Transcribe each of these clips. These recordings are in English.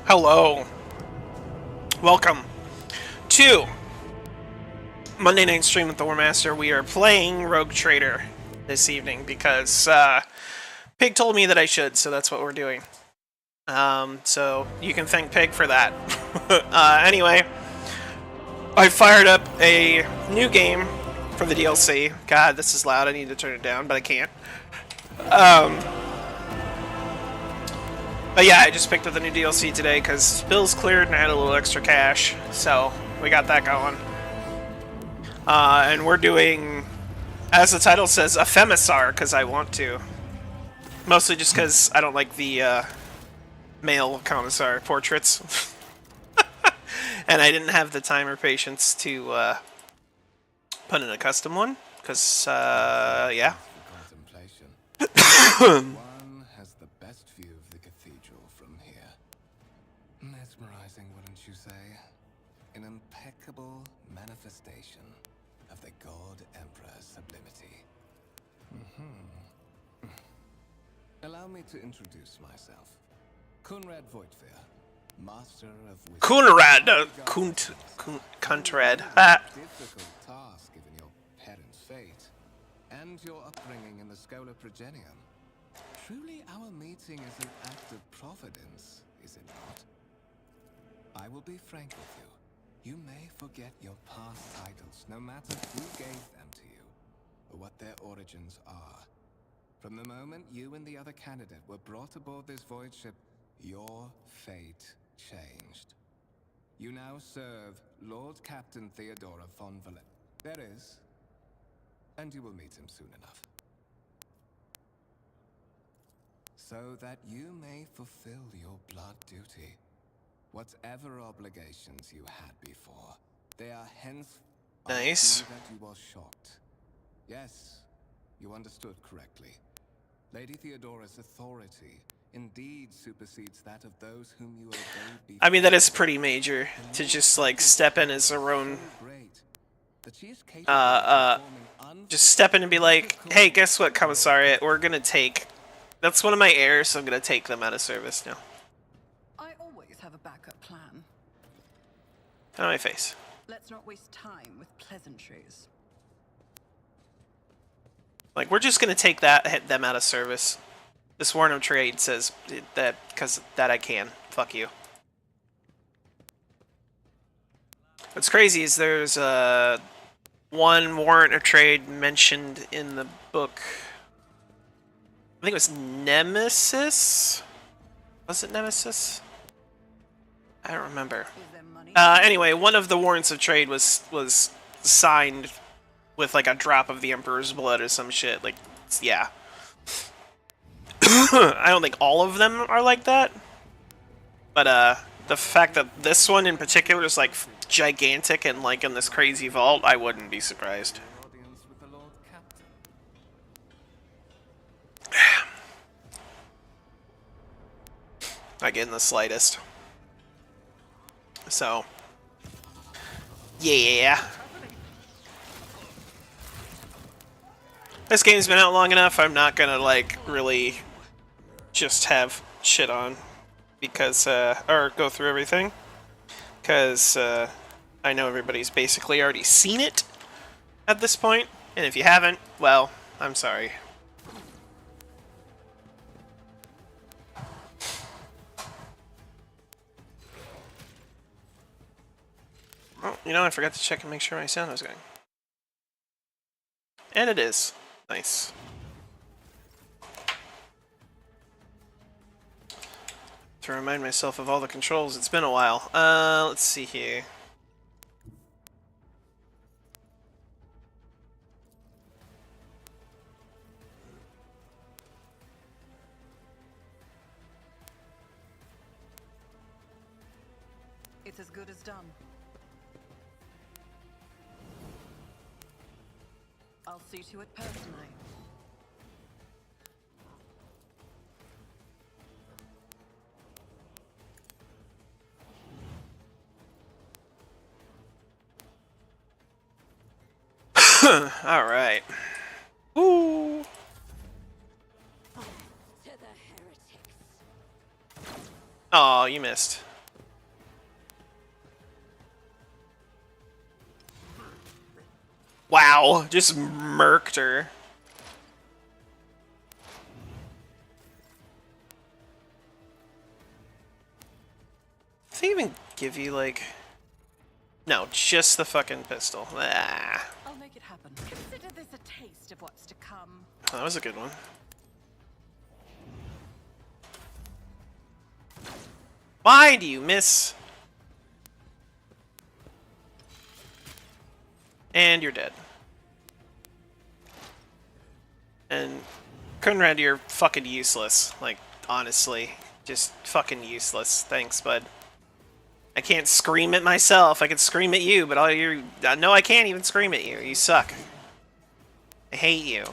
Hello. Welcome to Monday Night Stream with the Warmaster. We are playing Rogue Trader this evening because Pig told me that I should, so that's what we're doing. So you can thank Pig for that. Anyway, I fired up a new game for the DLC. God, this is loud. I need to turn it down, but I can't. But yeah, I just picked up the new DLC today because bills cleared and I had a little extra cash, so we got that going. And we're doing, as the title says, a Femissar because I want to. Mostly just because I don't like the male commissar portraits. And I didn't have the time or patience to put in a custom one, because, yeah. One has the best view of the cathedral from here. Mesmerizing, wouldn't you say? An impeccable manifestation of the God Emperor's sublimity. Allow me to introduce myself. Kunrad Voigtfir, Master of Wisdom. Kunrad, Kuntrad. Difficult task given your parents' fate and your upbringing in the Schola Progenium. Truly, our meeting is an act of providence, is it not? I will be frank with you. You may forget your past titles, no matter who gave them to you, or what their origins are. From the moment you and the other candidate were brought aboard this void ship, your fate changed. You now serve Lord Captain Theodora von Valet. There is, and you will meet him soon enough. So that you may fulfill your blood duty. Whatever obligations you had before, they are hence. Nice. I see that you are shocked. Yes, you understood correctly. Lady Theodora's authority indeed supersedes that of those whom you obeyed before. I mean, that is pretty major to just like step in as their own. Just step in and be like, hey, guess what, Commissariat? We're gonna take. That's one of my heirs, so I'm gonna take them out of service now. I always have a backup plan. Out of my face. Let's not waste time with pleasantries. Like, we're just gonna take them out of service. This warrant of trade says that because that I can. Fuck you. What's crazy is there's one warrant of trade mentioned in the book. I think it was Nemesis? Was it Nemesis? I don't remember. Anyway, one of the warrants of trade was signed with like a drop of the Emperor's blood or some shit. Like, yeah. I don't think all of them are like that. But the fact that this one in particular is like gigantic and like in this crazy vault, I wouldn't be surprised. Not getting the slightest. So, yeah. This game's been out long enough, I'm not gonna, like, really just have shit on. Because, or go through everything. Because, I know everybody's basically already seen it at this point. And if you haven't, well, I'm sorry. Oh, you know, I forgot to check and make sure my sound was going. And it is. Nice. To remind myself of all the controls, it's been a while. Let's see here. It's as good as done. I'll see to it personally. All right. Ooh. Oh, you missed. Wow! Just murked her. Did they even give you, like... No, just the fucking pistol. Ah. I'll make it happen. Consider this a taste of what's to come. Oh, that was a good one. Why do you miss? And you're dead. And Conrad, you're fucking useless. Like, honestly. Just fucking useless. Thanks, bud. I can't scream at myself. I can scream at you, but all you... No, I can't even scream at you. You suck. I hate you.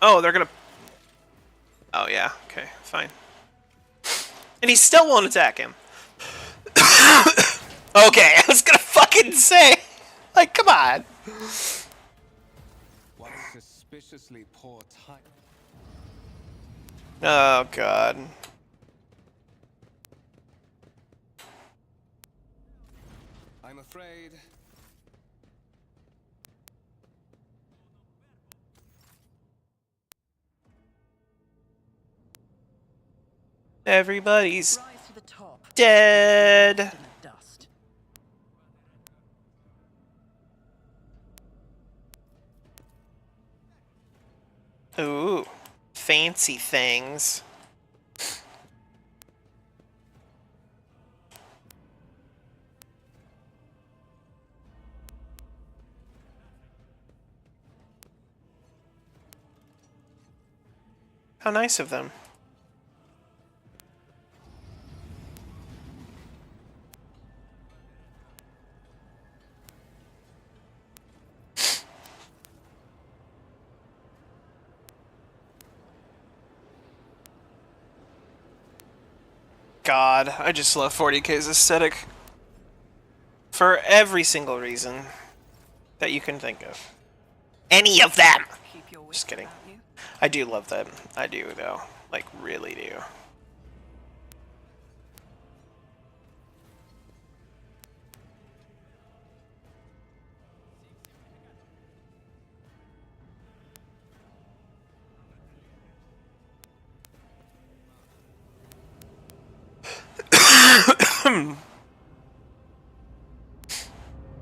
Oh, they're gonna... Oh, yeah. Okay, fine. And he still won't attack him. Okay, I was gonna fucking say... Like, come on. What a suspiciously poor time. Oh, God. I'm afraid. Everybody's Rise to the top. dead. In the dust. Ooh, fancy things. How nice of them. God, I just love 40k's aesthetic. For every single reason that you can think of. Any of them! Keep your wits Just kidding. about you. I do love them. I do, though. Like, really do.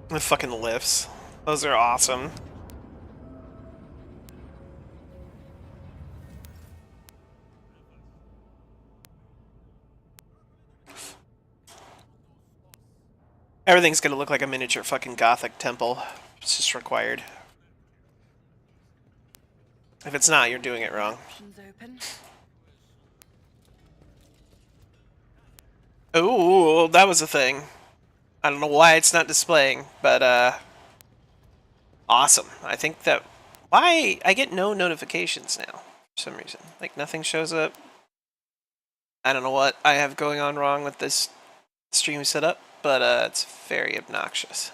The fucking lifts. Those are awesome. Everything's gonna look like a miniature fucking Gothic temple. It's just required. If it's not, you're doing it wrong. Options open. Ooh, that was a thing. I don't know why it's not displaying, but awesome. I think that... Why? I get no notifications now, for some reason. Like, nothing shows up. I don't know what I have going on wrong with this stream setup, but it's very obnoxious.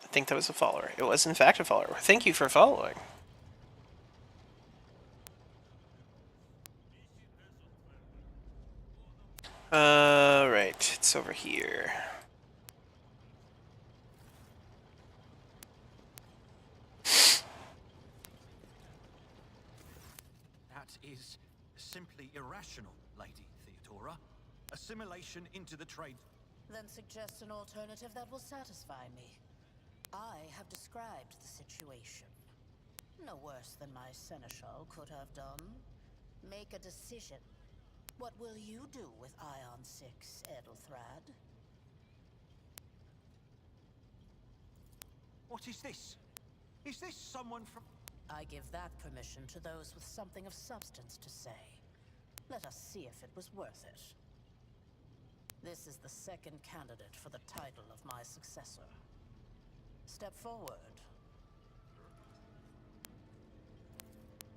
I think that was a follower. It was, in fact, a follower. Thank you for following. Right, it's over here. That is simply irrational, Lady Theodora. Assimilation into the trade. Then suggest an alternative that will satisfy me. I have described the situation. No worse than my seneschal could have done. Make a decision. What will you do with Ion 6, Edelthrad? What is this? Is this someone from... I give that permission to those with something of substance to say. Let us see if it was worth it. This is the second candidate for the title of my successor. Step forward.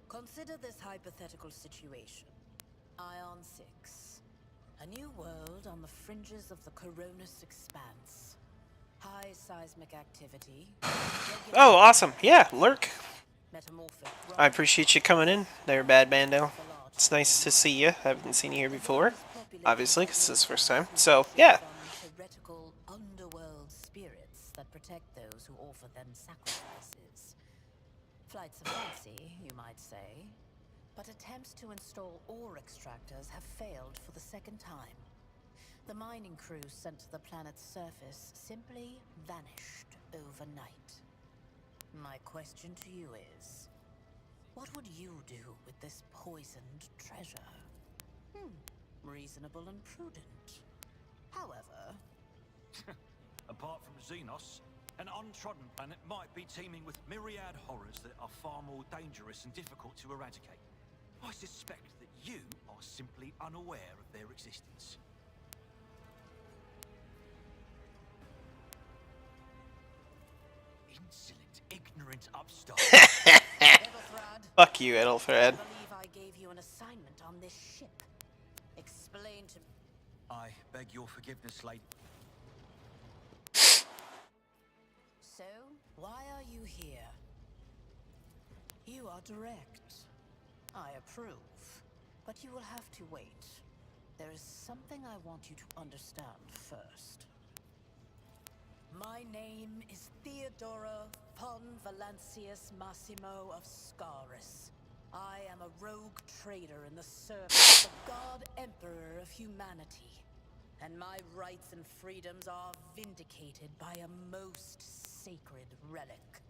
Consider this hypothetical situation. Ion 6. A new world on the fringes of the Coronis expanse. High seismic activity. Oh, awesome. Yeah, lurk. Metamorphic I appreciate you coming in there, Bad Bando. large It's nice to see you. I haven't seen you here before, obviously, because it's the first time. So, yeah. Heretical underworld spirits that protect those who offer them sacrifices. Flights of fancy, you might say. But attempts to install ore extractors have failed for the second time. The mining crews sent to the planet's surface simply vanished overnight. My question to you is, what would you do with this poisoned treasure? Reasonable and prudent. However, Apart from Xenos, an untrodden planet might be teeming with myriad horrors that are far more dangerous and difficult to eradicate. I suspect that you are simply unaware of their existence. Insolent, ignorant upstart. Edelthrad, Fuck you, Edelfred. I believe I gave you an assignment on this ship. Explain to me. I beg your forgiveness, lady. So, why are you here? You are direct. I approve. But you will have to wait. There is something I want you to understand first. My name is Theodora von Valancius Massimo of Scaris. I am a rogue trader in the service of the God Emperor of humanity. And my rights and freedoms are vindicated by a most sacred relic.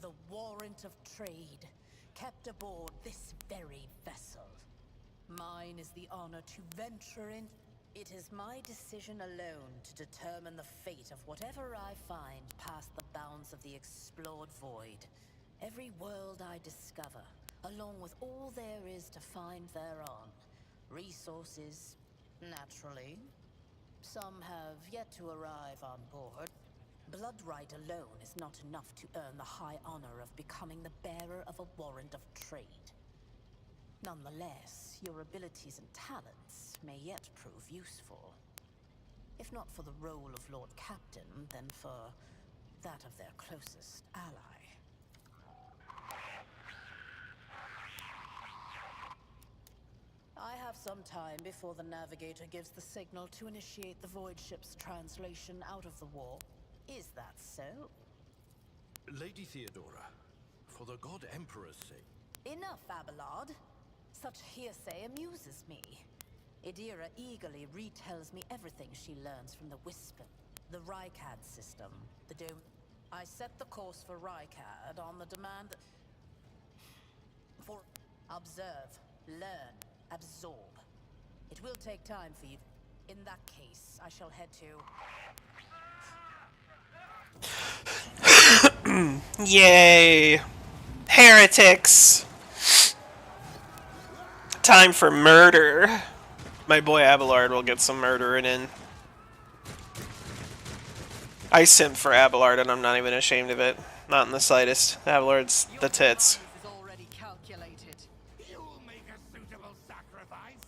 The warrant of trade, kept aboard this very vessel. Mine is the honor to venture in. It is my decision alone to determine the fate of whatever I find past the bounds of the explored void. Every world I discover, along with all there is to find thereon. Resources, naturally. Some have yet to arrive on board. Bloodright alone is not enough to earn the high honor of becoming the bearer of a warrant of trade. Nonetheless, your abilities and talents may yet prove useful. If not for the role of Lord Captain, then for that of their closest ally. I have some time before the navigator gives the signal to initiate the void ship's translation out of the warp. Is that so? Lady Theodora, for the God Emperor's sake. Enough, Abelard. Such hearsay amuses me. Idira eagerly retells me everything she learns from the Whisper, the Rykad system, the Dome. I set the course for Rykad on the demand for observe, learn, absorb. It will take time for you. In that case, I shall head to... Yay! Heretics! Time for murder. My boy Abelard will get some murdering in. I simp for Abelard and I'm not even ashamed of it. Not in the slightest. Abelard's the tits. Is already calculated. You'll make a suitable sacrifice.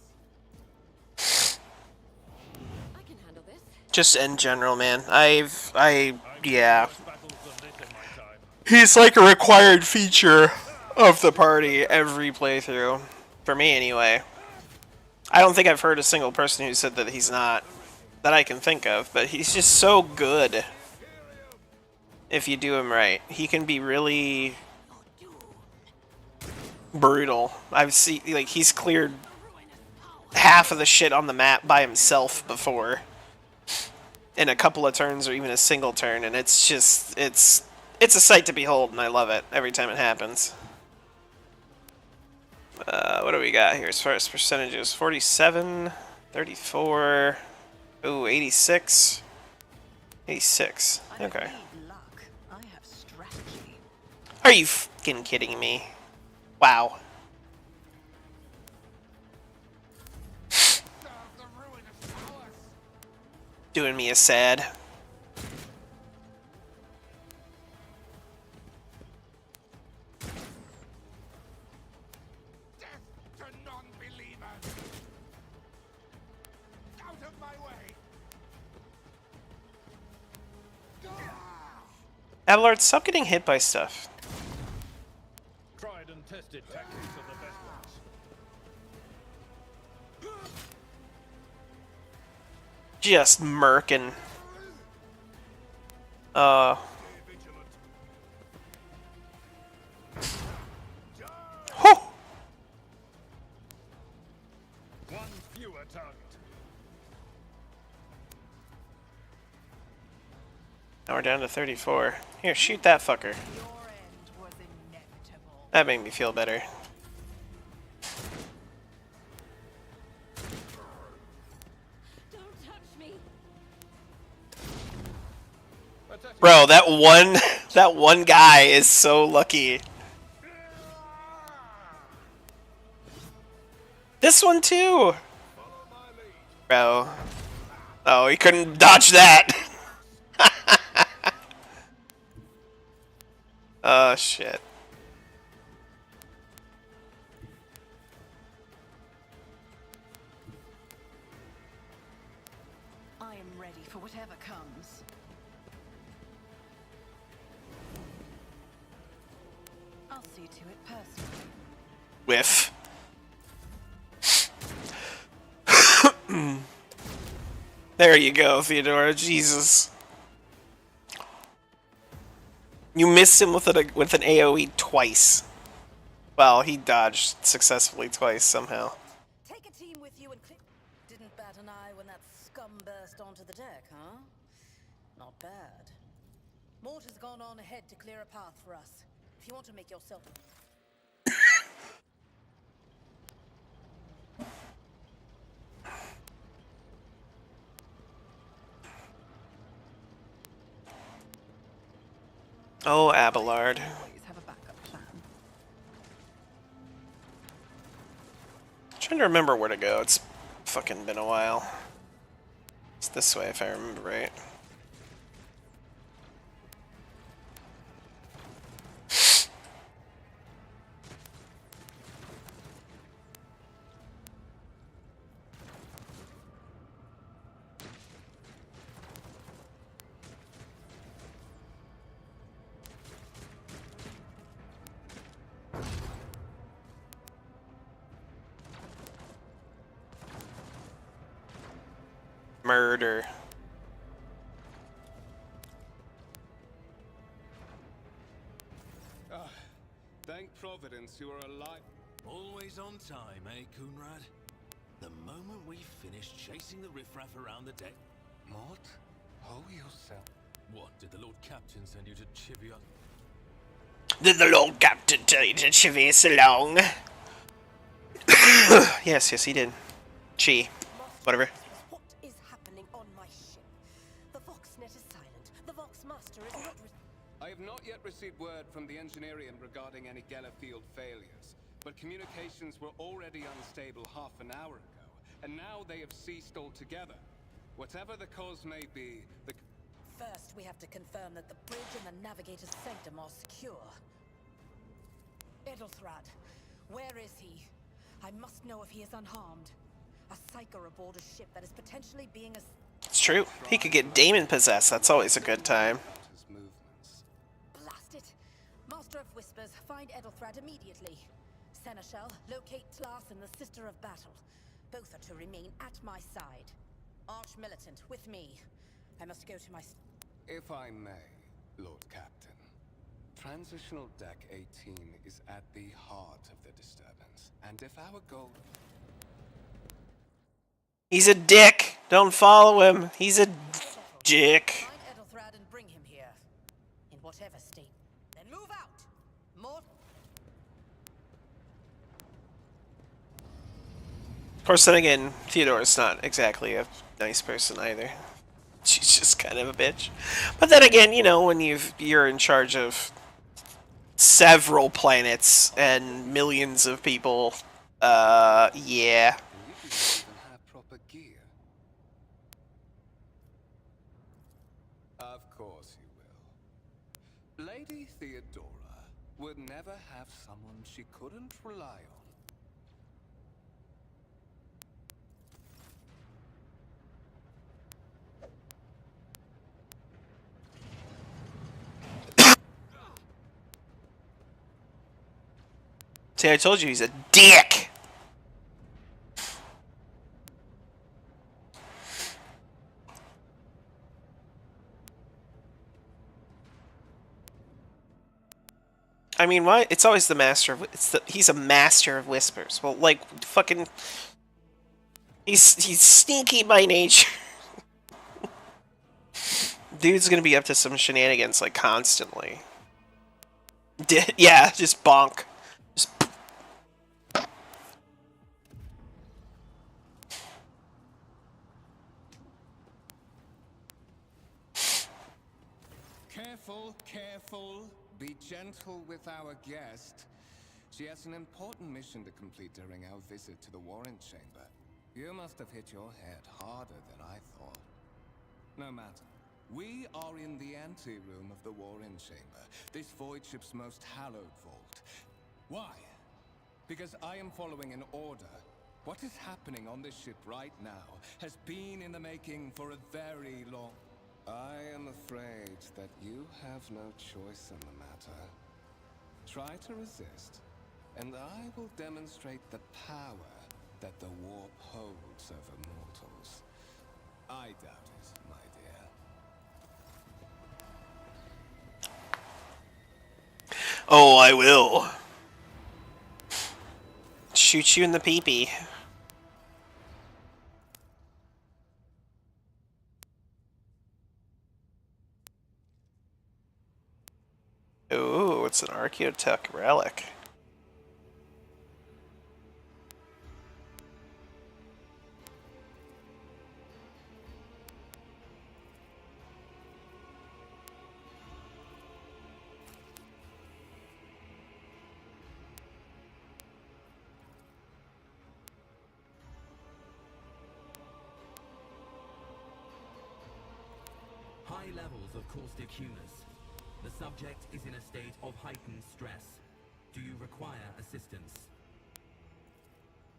I can handle this. Just in general, man. Yeah. He's like a required feature of the party every playthrough. For me, anyway. I don't think I've heard a single person who said that he's not, that I can think of, but he's just so good if you do him right. He can be really brutal. I've seen, like, he's cleared half of the shit on the map by himself before in a couple of turns or even a single turn, and it's just, it's a sight to behold, and I love it every time it happens. What do we got here as far as percentages? 47, 34, ooh, 86, 86, I don't okay. need luck. I have strategy. Are you fucking kidding me? Wow. Doing me a sad. Abelard, stop getting hit by stuff. Tried and tested tactics are the best ones. Just murking. Whew. One fewer target. Now we're down to 34. Here, shoot that fucker. Your end was inevitable. That made me feel better. Don't touch me. Bro, that one guy is so lucky. This one too. Bro. Oh, he couldn't dodge that. Oh shit. I am ready for whatever comes. I'll see to it personally. Whiff. There you go, Theodora. Jesus. You missed him with an AoE twice. Well, he dodged successfully twice somehow. Take a team with you and didn't bat an eye when that scum burst onto the deck, huh? Not bad. Mortar's gone on ahead to clear a path for us. If you want to make yourself... Oh, Abelard. Always have a backup plan. Trying to remember where to go. It's fucking been a while. It's this way if I remember right. Murder. Thank Providence you are alive. Always on time, eh, Coonrad? The moment we finish chasing the riffraff around the deck. Mort, hold yourself. What, did the Lord Captain send you to chivvy up? Did the Lord Captain tell you to chivvy us along? Yes, he did. Chi. Whatever. What is happening on my ship? The Voxnet is silent. The Voxmaster is not... I have not yet received word from the Engineering regarding any Gellerfield failures, but communications were already unstable half an hour ago, and now they have ceased altogether. Whatever the cause may be, the... First, we have to confirm that the bridge and the Navigator's Sanctum are secure. Edelthrad, where is he? I must know if he is unharmed. A psyker aboard a ship that is potentially being a... It's true. He could get Damon possessed. That's always a good time. His movements. Blast it! Master of Whispers, find Edelthrad immediately. Seneschal, locate Tlas and the Sister of Battle. Both are to remain at my side. Arch-Militant, with me. I must go to my... If I may, Lord Captain, Transitional Deck 18 is at the heart of the disturbance, and if our goal... He's a dick. Don't follow him. He's a dick. Find Edelthrad and bring him here. In whatever state. Then move out! More... Of course, then again, Theodora's not exactly a nice person either. She's just kind of a bitch. But then again, you know, when you're in charge of several planets and millions of people, yeah. You even have proper gear. Of course you will. Lady Theodora would never have someone she couldn't rely on. See, I told you he's a dick. I mean, why? It's always the master of. He's a master of whispers. Well, like fucking. He's sneaky by nature. Dude's gonna be up to some shenanigans like constantly. Yeah, just bonk. Just. Careful, careful. Be gentle with our guest. She has an important mission to complete during our visit to the Warren Chamber. You must have hit your head harder than I thought. No matter. We are in the anteroom of the Warren Chamber, this void ship's most hallowed vault. Why? Because I am following an order. What is happening on this ship right now has been in the making for a very long... I am afraid that you have no choice in the matter. Try to resist, and I will demonstrate the power that the warp holds over mortals. I doubt it, my dear. Oh, I will. Shoot you in the pee-pee. Ooh, it's an Archaeotech relic. High levels of caustic humus. The subject is in a state of heightened stress. Do you require assistance?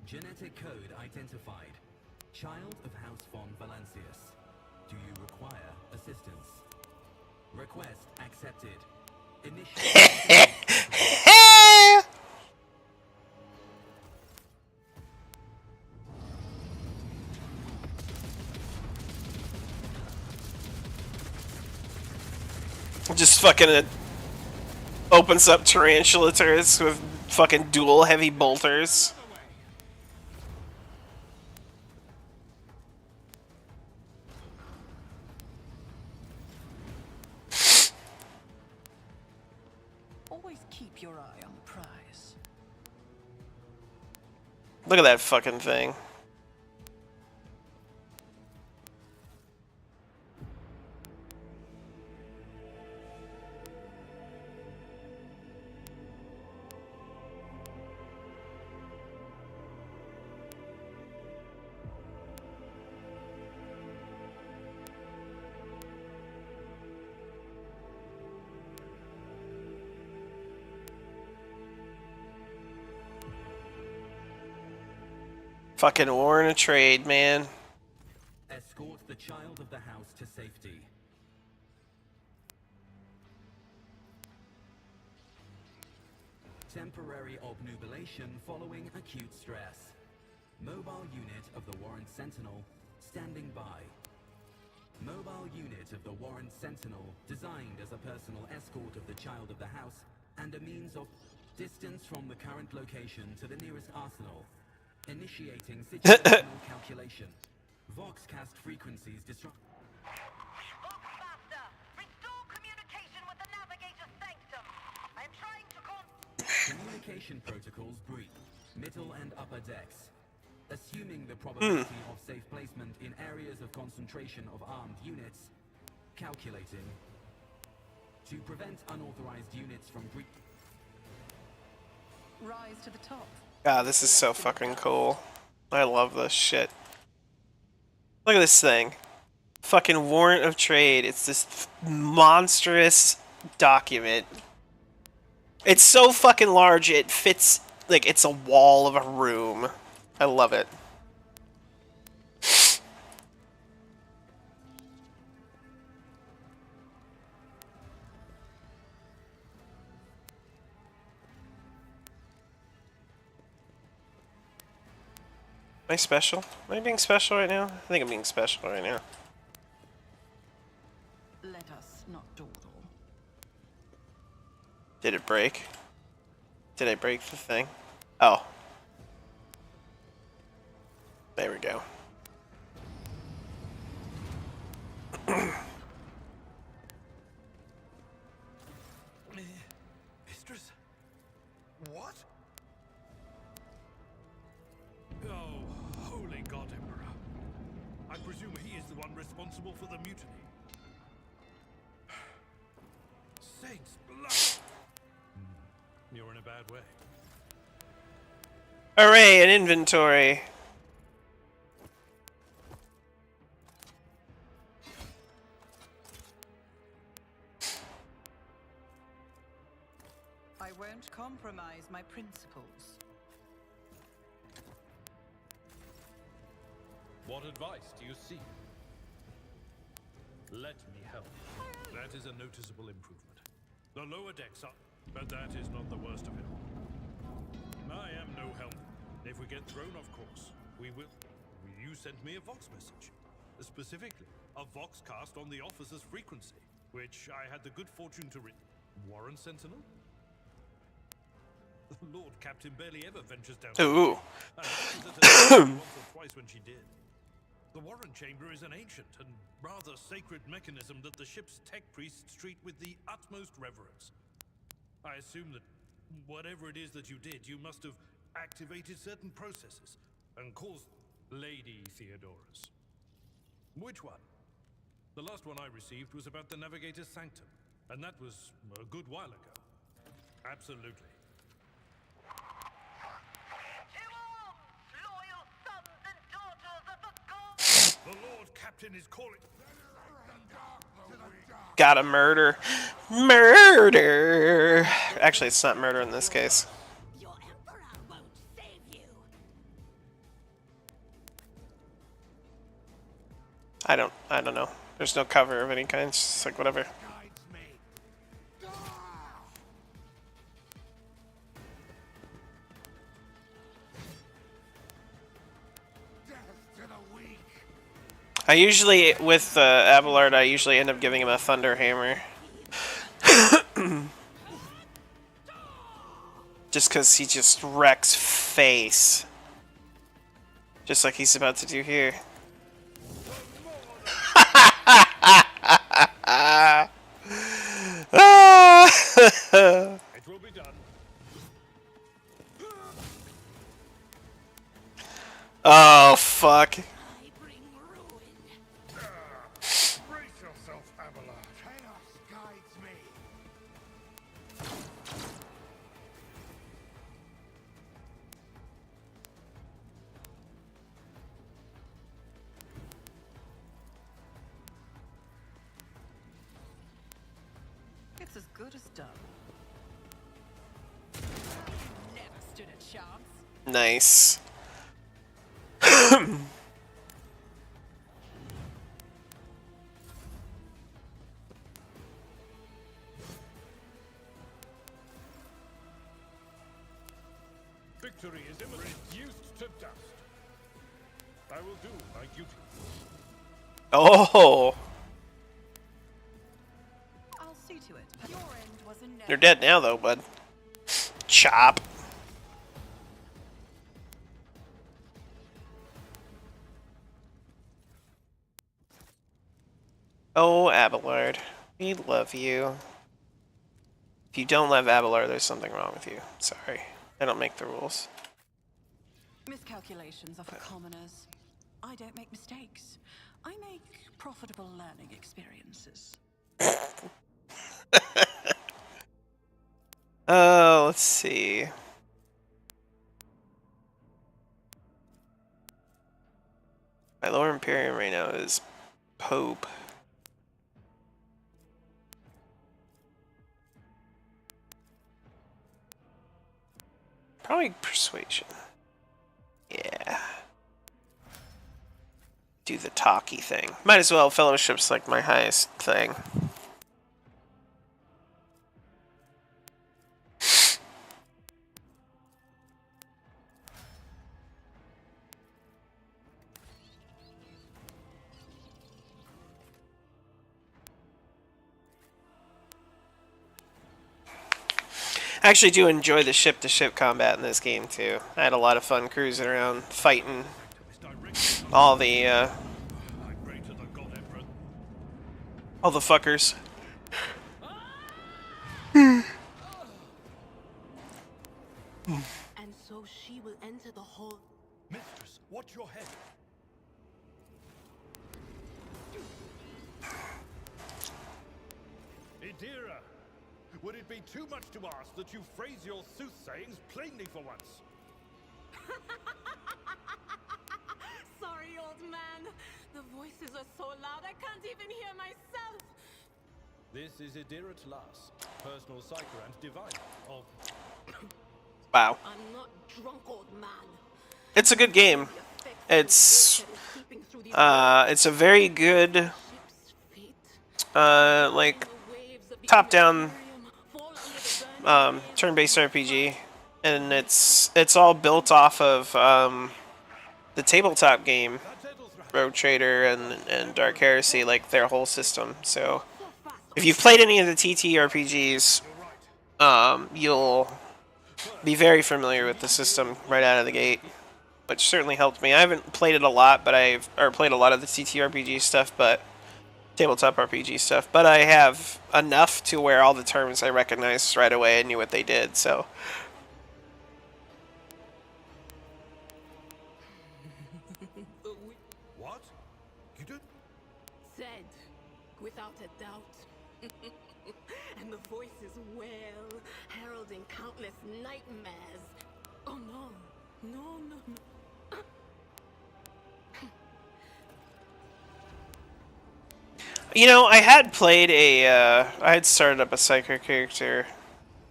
Genetic code identified. Child of House von Valancius. Do you require assistance? Request accepted. Initiate. Just fucking opens up tarantula turrets with fucking dual heavy bolters. Always keep your eye on the prize. Look at that fucking thing. Fucking war in a trade, man. Escort the child of the house to safety. Temporary obnubilation following acute stress. Mobile unit of the Warren Sentinel standing by. Mobile unit of the Warren Sentinel designed as a personal escort of the child of the house and a means of distance from the current location to the nearest arsenal. Initiating situational calculation. Voxcast frequencies disrupt. Warmaster, restore communication with the navigator's sanctum. I am trying to call... Communication protocols breach. Middle and upper decks. Assuming the probability of safe placement in areas of concentration of armed units. Calculating. To prevent unauthorized units from breach. Rise to the top. God, this is so fucking cool. I love this shit. Look at this thing. Fucking warrant of trade. It's this monstrous document. It's so fucking large, it fits, like, it's a wall of a room. I love it. Am I special? Am I being special right now? I think I'm being special right now. Let us not dawdle. Did it break? Did I break the thing? Oh. There we go. Mistress? What? Oh, holy God, Emperor. I presume he is the one responsible for the mutiny. Saints blood! You're in a bad way. Hooray, an inventory. I won't compromise my principles. What advice do you seek? Let me help. That is a noticeable improvement. The lower decks up, but that is not the worst of it all. I am no help. If we get thrown off course, we will... You sent me a Vox message. Specifically, a Vox cast on the officer's frequency, which I had the good fortune to read. Warren Sentinel? The Lord Captain barely ever ventures down. Ooh. And I was at her once or twice when she did. The Warren Chamber is an ancient and rather sacred mechanism that the ship's tech priests treat with the utmost reverence. I assume that whatever it is that you did, you must have activated certain processes and caused Lady Theodora's. Which one? The last one I received was about the Navigator's Sanctum, and that was a good while ago. Absolutely. Loyal sons and daughters of the gods! The Lord Captain is calling... Gotta murder. Murder! Actually, it's not murder in this case. Your emperor won't save you. I don't know. There's no cover of any kind. It's just like whatever. I usually, with Abelard, I usually end up giving him a Thunder Hammer. Just because he just wrecks face. Just like he's about to do here. It will be done. Oh, fuck. Brace yourself, Abelard. Chaos guides me. It's as good as done. Never stood a chance. Nice. Victory is reduced to dust. I will do my duty. Oh, I'll see to it. Your end was a no. you're dead now, though, bud. Chop. Oh, Abelard. We love you. If you don't love Abelard, there's something wrong with you. Sorry. I don't make the rules. Miscalculations are for commoners. I don't make mistakes. I make profitable learning experiences. Oh, let's see. My lower Imperium right now is Pope. Probably Persuasion. Yeah. Do the talky thing. Might as well. Fellowship's like my highest thing. I actually do enjoy the ship-to-ship combat in this game too. I had a lot of fun cruising around, fighting all the fuckers. And so she will enter the hall. Mistress, watch your head. Idira, would it be too much to ask that you phrase your soothsayings plainly for once? Sorry, old man. The voices are so loud I can't even hear myself. This is Idira Tlas, personal psyker and divine of... Wow. I'm not drunk, old man. It's a good game. It's a very good like top-down turn-based RPG, and it's all built off of the tabletop game Rogue Trader and Dark Heresy, like their whole system. So if you've played any of the TTRPGs, you'll be very familiar with the system right out of the gate, which certainly helped me. I haven't played it a lot, but played a lot of the TTRPG stuff, tabletop RPG stuff, but I have enough to where all the terms I recognized right away. I knew what they did, so. What? You did? Said, without a doubt. And the voices wail, heralding countless nightmares. Oh no, no, no, no. You know, I had played I had started up a psyker character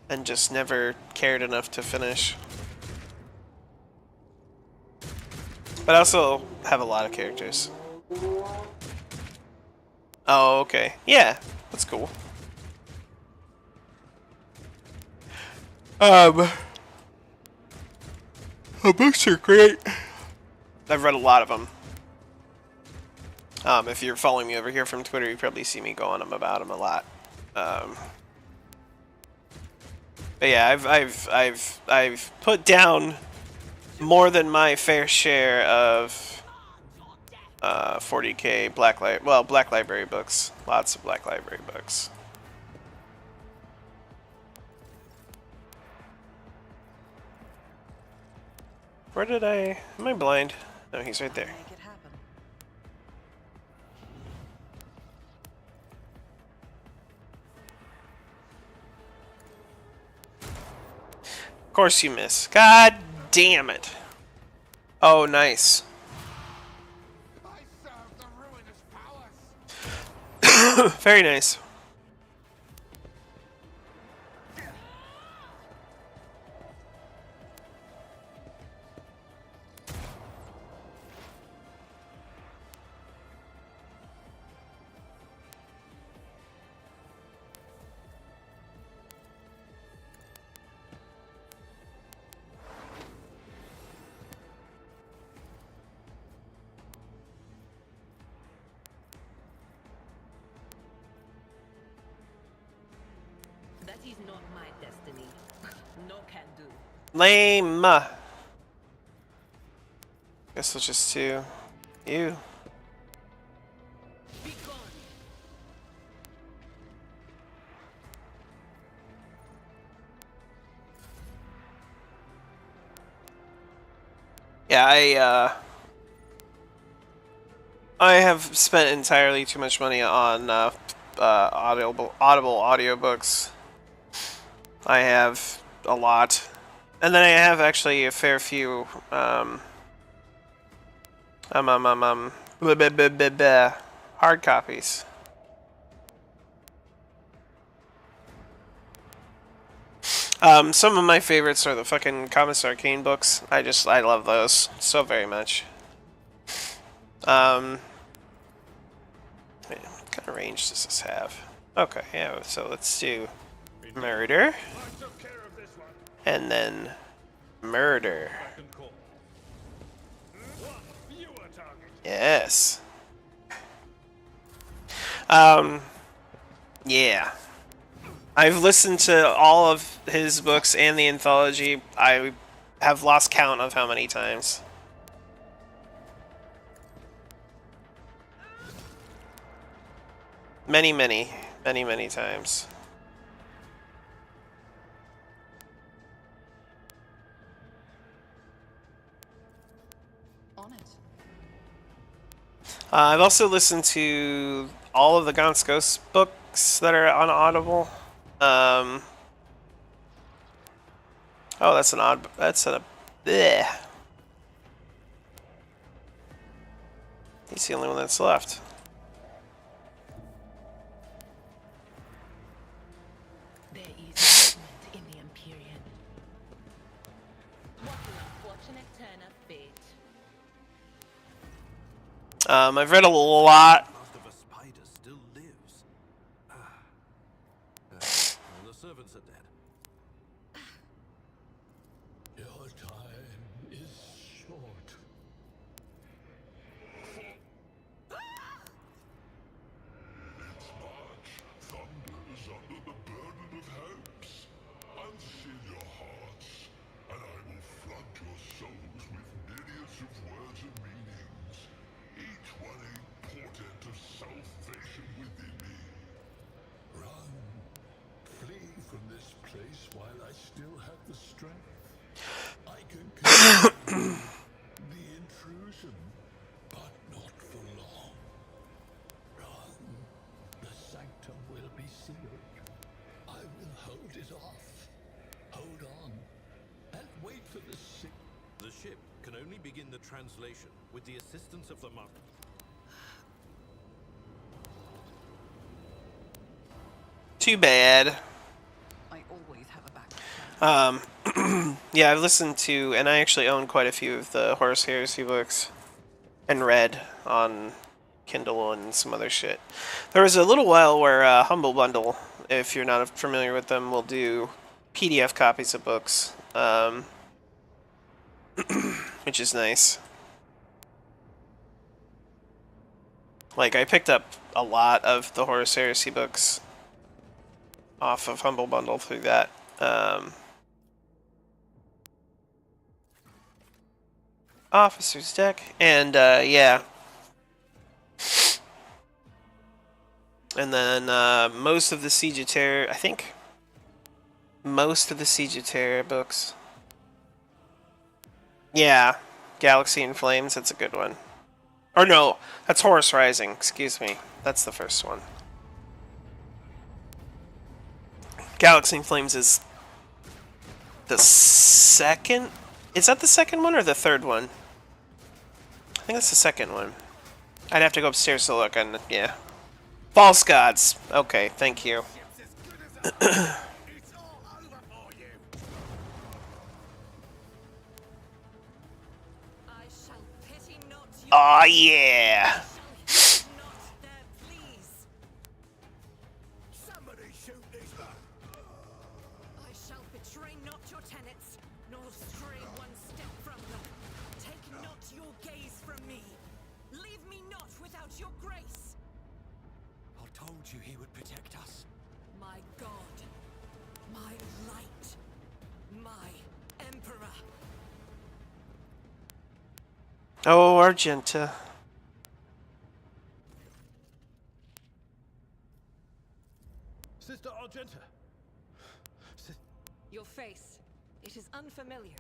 and just never cared enough to finish. But I also have a lot of characters. Oh, okay. Yeah, that's cool. The books are great. I've read a lot of them. If you're following me over here from Twitter, you probably see me go on about them a lot. But yeah, I've put down more than my fair share of 40K Black Library books. Lots of Black Library books. Where did am I blind? No, he's right there. Make it happen. Of course you miss. God damn it. Oh, nice. I serve the ruinous powers. Very nice. That is not my destiny. No can do. Lame. Guess we'll just do you. Be gone. Yeah, I have spent entirely too much money on Audible audiobooks. I have a lot, and then I have actually a fair few hard copies. Some of my favorites are the fucking Commissar Kane books. I love those so very much. Wait, what kind of range does this have? Okay, yeah, so let's do murder. And then murder. Yes. I've listened to all of his books and the anthology. I have lost count of how many times. Many, many, many, many times. On it. I've also listened to all of the Gaunt's Ghost books that are on Audible. Oh, that's an odd. That's a. Bleh. He's the only one that's left. There is movement in the Empyrean. What an unfortunate turn of fate. I've read a lot. Most of a spider still lives. The servants are dead. Your time is short. Its march thunders under the burden of hopes. Unseal your hearts, and I will flood your souls with myriads of words and meanings, each one a portent of salvation within me. Run, flee from this place while I still have the strength. I can control the intrusion, but not for long. Run, the sanctum will be sealed. I will hold it off. Hold on, and wait for the sick. The ship can only begin the translation with the assistance of the monk. Too bad. I always have a backup plan. Yeah, I've listened to, and I actually own quite a few of the Horus Heresy books, and read on Kindle and some other shit. There was a little while where Humble Bundle, if you're not familiar with them, will do PDF copies of books, which is nice. Like, I picked up a lot of the Horus Heresy books off of Humble Bundle through that. Officer's deck, and yeah. And then most of the Siege of Terror, I think most of the Siege of Terror books. Yeah, Galaxy in Flames, that's a good one. Or no, that's Horus Rising, excuse me. That's the first one. Galaxy in Flames is the second? Is that the second one or the third one? I think that's the second one. I'd have to go upstairs to look, and yeah. False Gods. Okay, thank you. Oh yeah. Somebody shoot these men. I shall betray not your tenets, nor stray one step from them. Take not your gaze from me. Leave me not without your grace. I told you he would protect us. My God, my light, my emperor. Oh, Argenta. Sister Argenta. Your face, it is unfamiliar.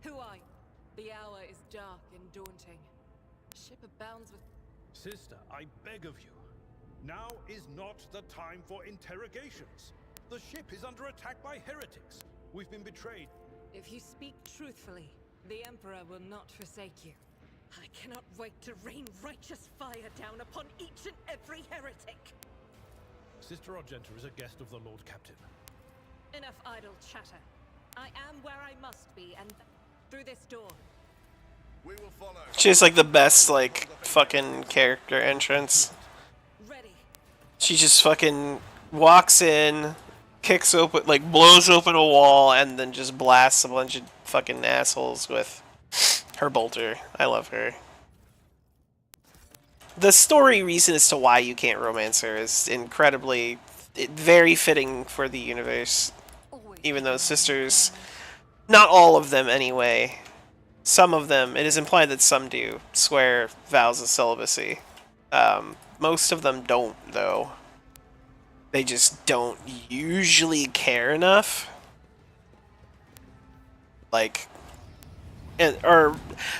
Who are you? The hour is dark and daunting. Ship abounds with... Sister, I beg of you. Now is not the time for interrogations. The ship is under attack by heretics. We've been betrayed. If you speak truthfully, the Emperor will not forsake you. I cannot wait to rain righteous fire down upon each and every heretic. Sister Argenta is a guest of the Lord Captain. Enough idle chatter. I am where I must be, and through this door. We will follow. She's like the best, like, fucking character entrance. Ready. She just fucking walks in, kicks open, like, blows open a wall, and then just blasts a bunch of fucking assholes with her bolter. I love her. The story reason as to why you can't romance her is incredibly very fitting for the universe. Even though sisters, not all of them anyway, some of them, it is implied that some do, swear vows of celibacy. Most of them don't, though. They just don't usually care enough. Like, or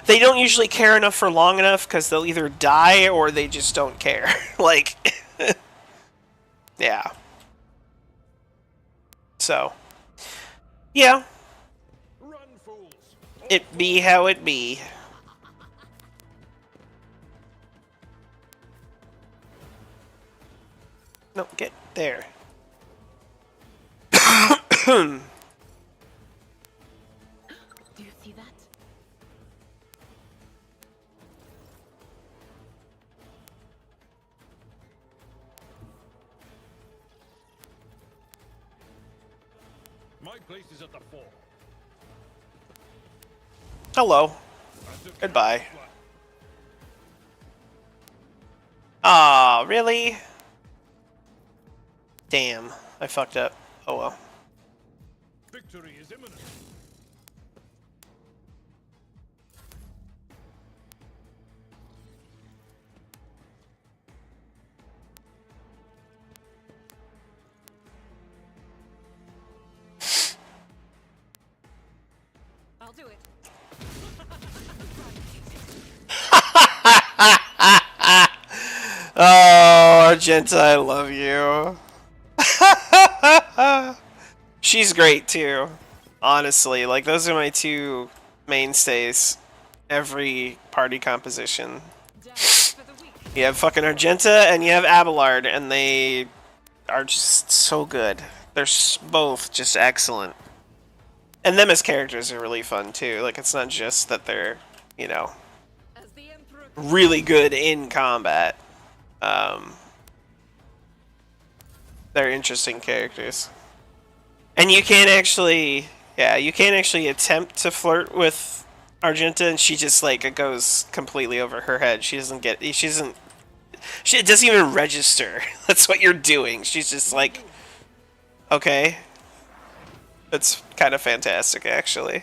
they don't usually care enough for long enough because they'll either die or they just don't care. Like, yeah. So, yeah. Run, fools. It be how it be. No, get there. Do you see that? My place is at the fore. Hello. Goodbye. Aw, really? Damn, I fucked up. Oh well. Victory is imminent. I'll do it. Oh, Argenta, I love you. She's great too. Honestly, like those are my two mainstays. Every party composition. You have fucking Argenta and you have Abelard, and they are just so good. They're both just excellent. And them as characters are really fun too. Like it's not just that they're, you know, really good in combat. They're interesting characters. And you can't actually, yeah, you can't actually attempt to flirt with Argenta, and she just, like, it goes completely over her head. She doesn't get, it doesn't even register. That's what you're doing. She's just like, okay. It's kind of fantastic, actually.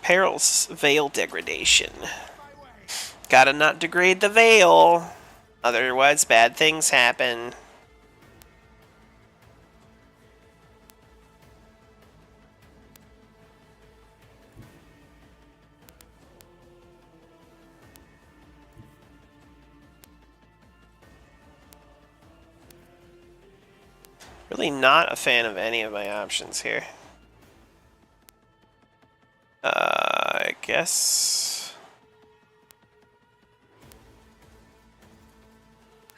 Perils, veil degradation. Gotta not degrade the veil, otherwise bad things happen. Really not a fan of any of my options here. I guess.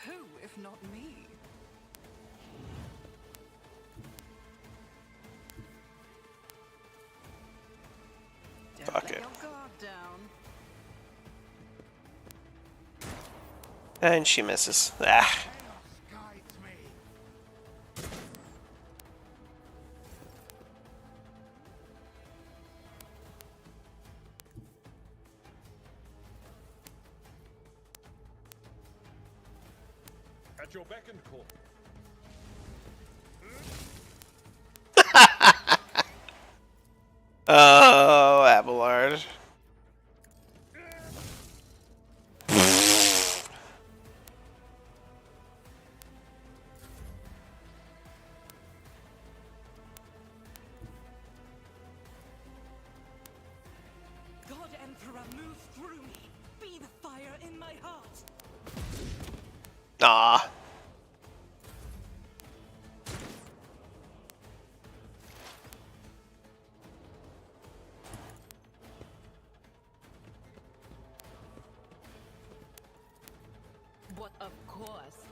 Who, if not me? Don't Fuck let it. your guard down. And she misses. Ah. At your beck and call. Oh, Abelard. God Emperor, move through me. Be the fire in my heart. Aw. But of course.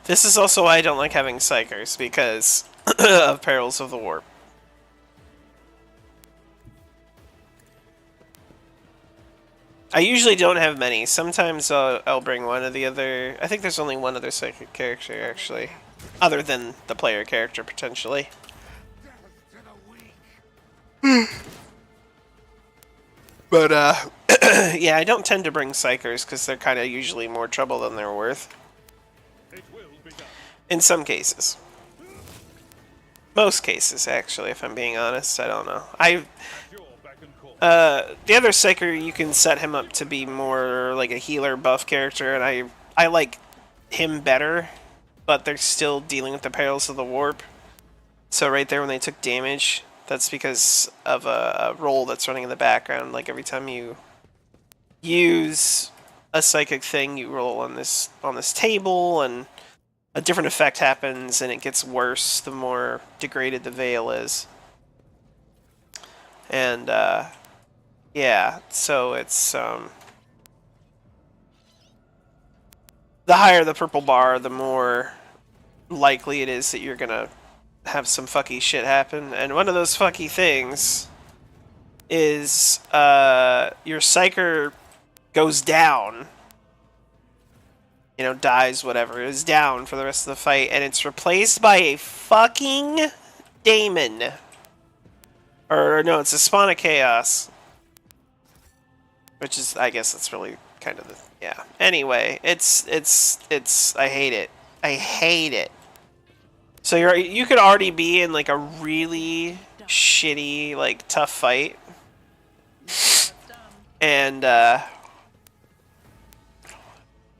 This is also why I don't like having Psychers, because of Perils of the Warp. I usually don't have many. Sometimes I'll bring one or the other. I think there's only one other psychic character, actually. Other than the player character, potentially. But, yeah, I don't tend to bring psychers because they're kind of usually more trouble than they're worth. In some cases. Most cases, actually, if I'm being honest. I don't know. The other psyker, you can set him up to be more like a healer buff character, and I like him better, but they're still dealing with the perils of the warp. So right there when they took damage, that's because of a roll that's running in the background. Like every time you use a psychic thing, you roll on this table, and a different effect happens, and it gets worse the more degraded the veil is. And yeah, so it's the higher the purple bar, the more likely it is that you're gonna have some fucky shit happen. And one of those fucky things is your psyker goes down, you know, dies, whatever, is down for the rest of the fight, and it's replaced by a fucking daemon. Or no, it's a spawn of chaos. Which is, I guess that's really kind of the, yeah. Anyway, it's I hate it. I hate it. So you could already be in like a really shitty, like, tough fight. And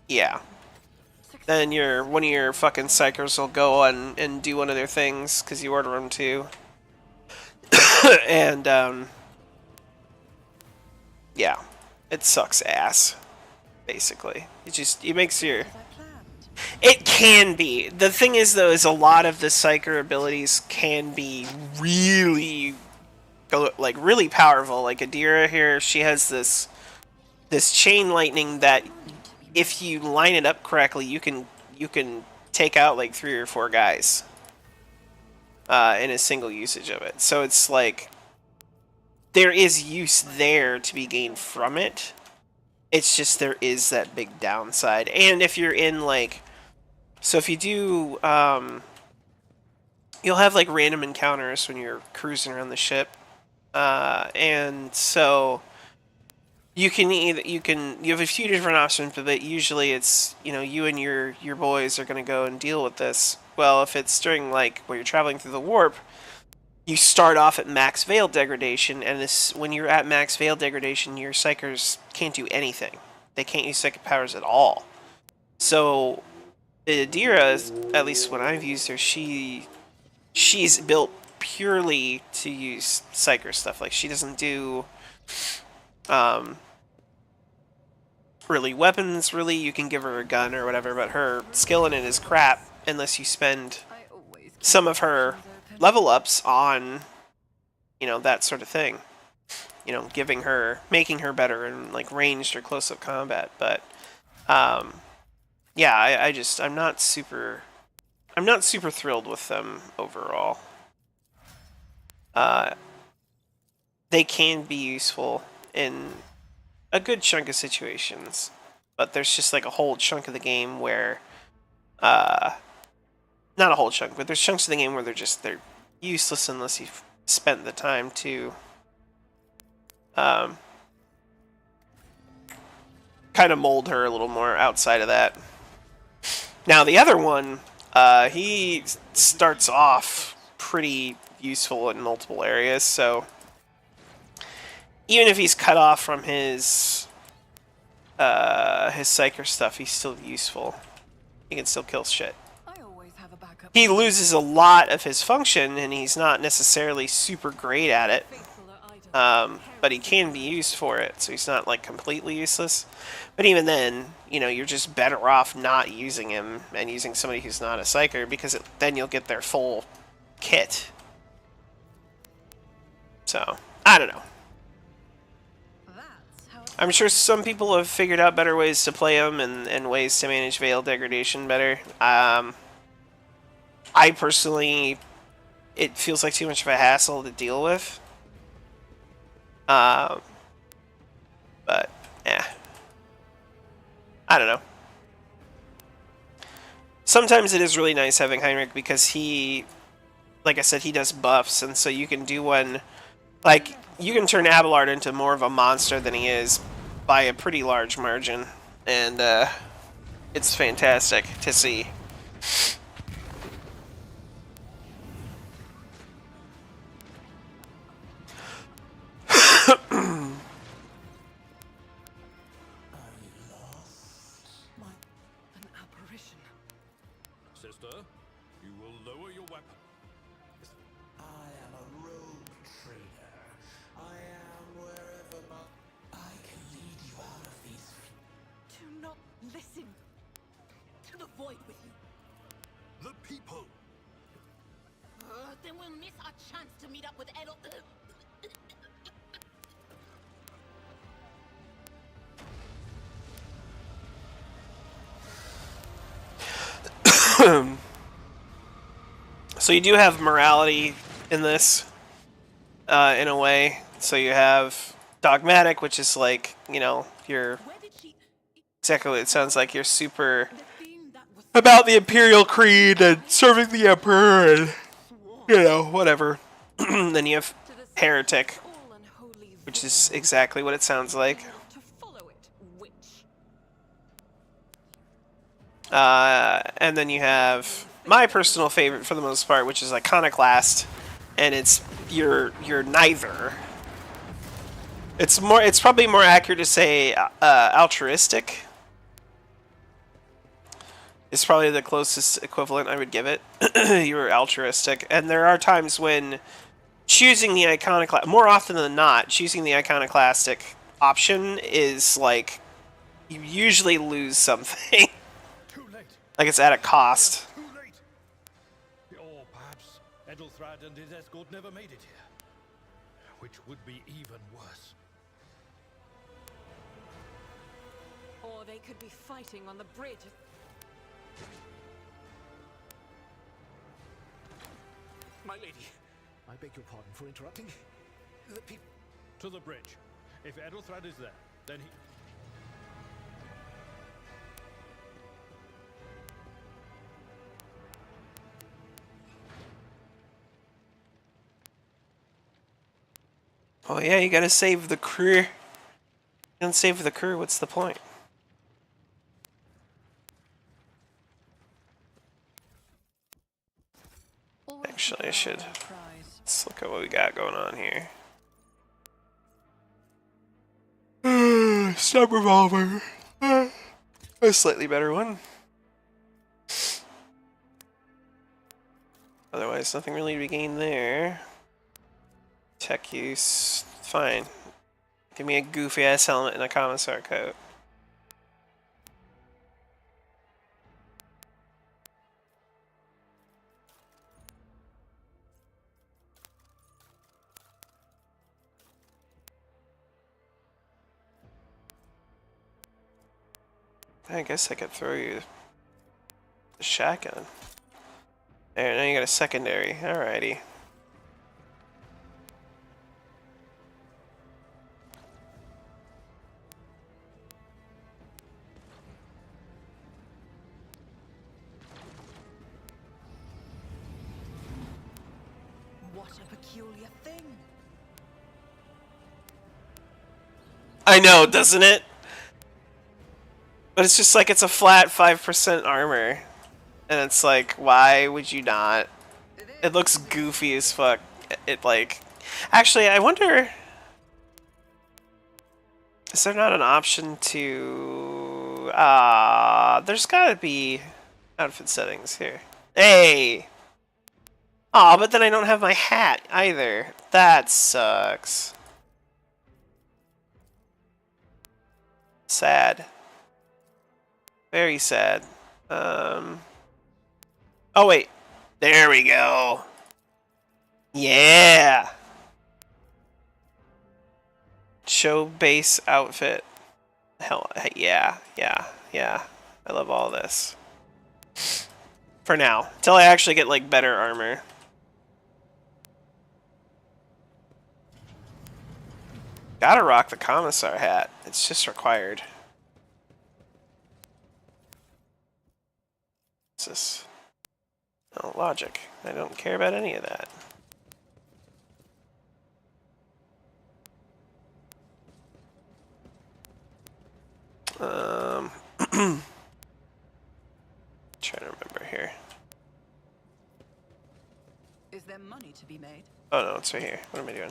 yeah. Then one of your fucking psychers will go on and do one of their things because you order them to. And yeah, it sucks ass, basically. It makes your... It can be. The thing is, though, is a lot of the psyker abilities can be really, like, really powerful. Like Adira here, she has this chain lightning that, if you line it up correctly, you can take out like 3 or 4 guys in a single usage of it. So it's like there is use there to be gained from it. It's just there is that big downside. And if you're in like, so if you do, you'll have like random encounters when you're cruising around the ship, and so you have a few different options, but usually it's, you know, you and your boys are going to go and deal with this. Well, if it's during like where you're traveling through the warp, you start off at max veil degradation, and when you're at max veil degradation, your psychers can't do anything. They can't use psychic powers at all. So Adira, at least when I've used her, she's built purely to use psyker stuff. Like, she doesn't do really weapons, really. You can give her a gun or whatever, but her skill in it is crap unless you spend some of her level ups on, you know, that sort of thing. You know, making her better in like ranged or close-up combat. But yeah, I'm not super thrilled with them overall. They can be useful in a good chunk of situations, but there's just like a whole chunk of the game where, not a whole chunk, but there's chunks of the game where they're useless unless you've spent the time to kind of mold her a little more outside of that. Now the other one, he starts off pretty useful in multiple areas, so even if he's cut off from his psyker stuff, he's still useful. He can still kill shit. He loses a lot of his function, and he's not necessarily super great at it, but he can be used for it, so he's not like completely useless. But even then, you know, you're just better off not using him and using somebody who's not a psyker, because then you'll get their full kit. So, I don't know. I'm sure some people have figured out better ways to play them and ways to manage veil degradation better. I personally, it feels like too much of a hassle to deal with. But, yeah. I don't know. Sometimes it is really nice having Heinrich because he, like I said, he does buffs, and so you can do one, like, you can turn Abelard into more of a monster than he is by a pretty large margin, and it's fantastic to see. Sister, you will lower your weapon. I am a rogue trader. I am wherever my... I can lead you out of these... Do not listen to the void with you. The people. Then we'll miss our chance to meet up with Edel. So you do have morality in this, in a way. So you have dogmatic, which is like, you know, you're exactly what it sounds like. You're super about the Imperial Creed and serving the Emperor and, you know, whatever. Then you have heretic, which is exactly what it sounds like. And then you have my personal favorite for the most part, which is Iconoclast, and you're neither. It's probably more accurate to say altruistic. It's probably the closest equivalent I would give it. You're altruistic, and there are times when choosing the iconoclast, more often than not, choosing the iconoclastic option is like you usually lose something. Like it's at a cost. Too late. Or perhaps Edelthrad and his escort never made it here, which would be even worse. Or they could be fighting on the bridge. My lady, I beg your pardon for interrupting. To the bridge. If Edelthrad is there, then he... Oh yeah, you gotta save the crew. You don't save the crew, what's the point? Actually, I should. Let's look at what we got going on here. Stub revolver. A slightly better one. Otherwise, nothing really to be gained there. Tech use, fine. Give me a goofy ass helmet and a commissar coat. I guess I could throw you the shotgun. There, now you got a secondary. Alrighty. What a peculiar thing. I know, doesn't it? But it's just like it's a flat 5% armor. And it's like, why would you not? It looks goofy as fuck. It like... Actually, I wonder... Is there not an option to... there's gotta be outfit settings here. Hey! Aw, but then I don't have my hat either. That sucks. Sad. Very sad. Oh wait. There we go. Yeah! Show base outfit. Hell, yeah. I love all this. For now. Until I actually get, like, better armor. Gotta rock the commissar hat. It's just required. analysis. No, logic. I don't care about any of that. Trying to remember here. Is there money to be made? Oh no, it's right here. What am I doing?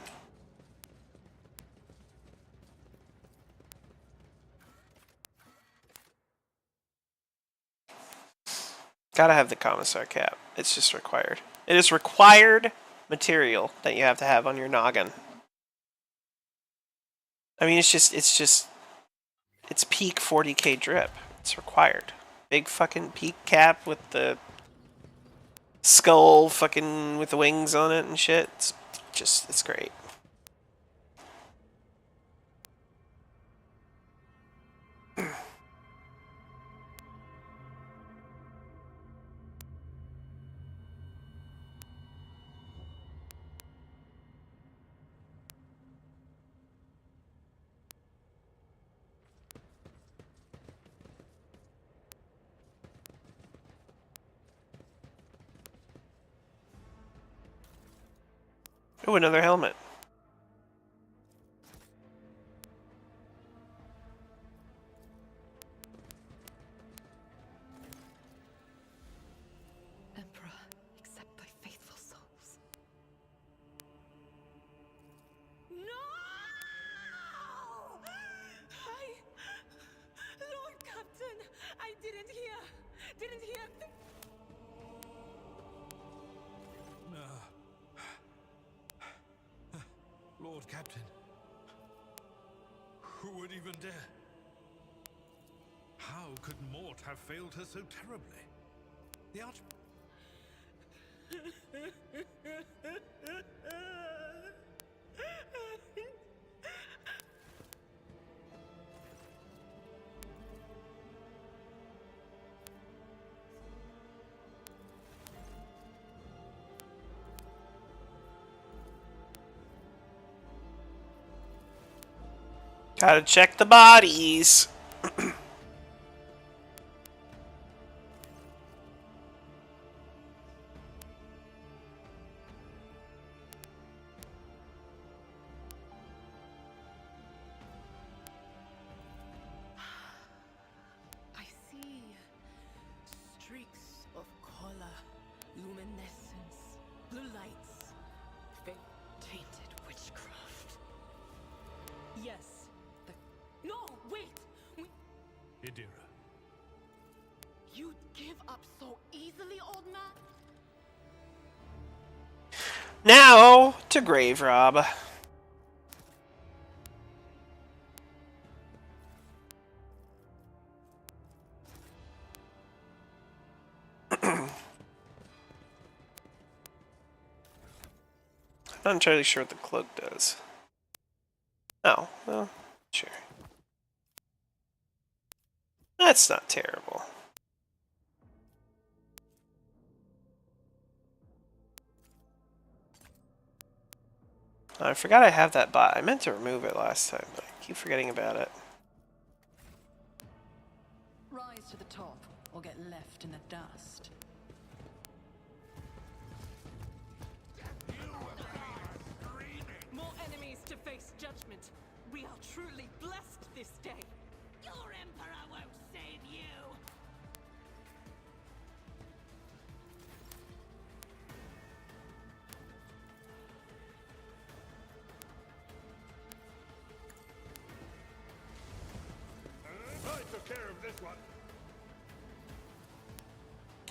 Gotta have the commissar cap. It's just required. It is required material that you have to have on your noggin. I mean, it's peak 40k drip. It's required. Big fucking peak cap with the skull fucking with the wings on it and shit. It's great. Oh, another helmet. Emperor, accept thy faithful souls. No! Lord Captain, I didn't hear. Lord Captain, who would even dare? How could Mort have failed her so terribly? The Arch... Gotta check the bodies. I see streaks of color, luminescence, blue lights, tainted witchcraft. Yes. No, wait! Idira. You'd give up so easily, old man? Now to grave rob. I'm not entirely sure what the cloak does. Oh, well, sure. That's not terrible. I forgot I have that bot. I meant to remove it last time, but I keep forgetting about it. Rise to the top, or get left in the dust. More enemies to face judgment. We are truly blessed this day. Your Emperor won't save you! I took care of this one.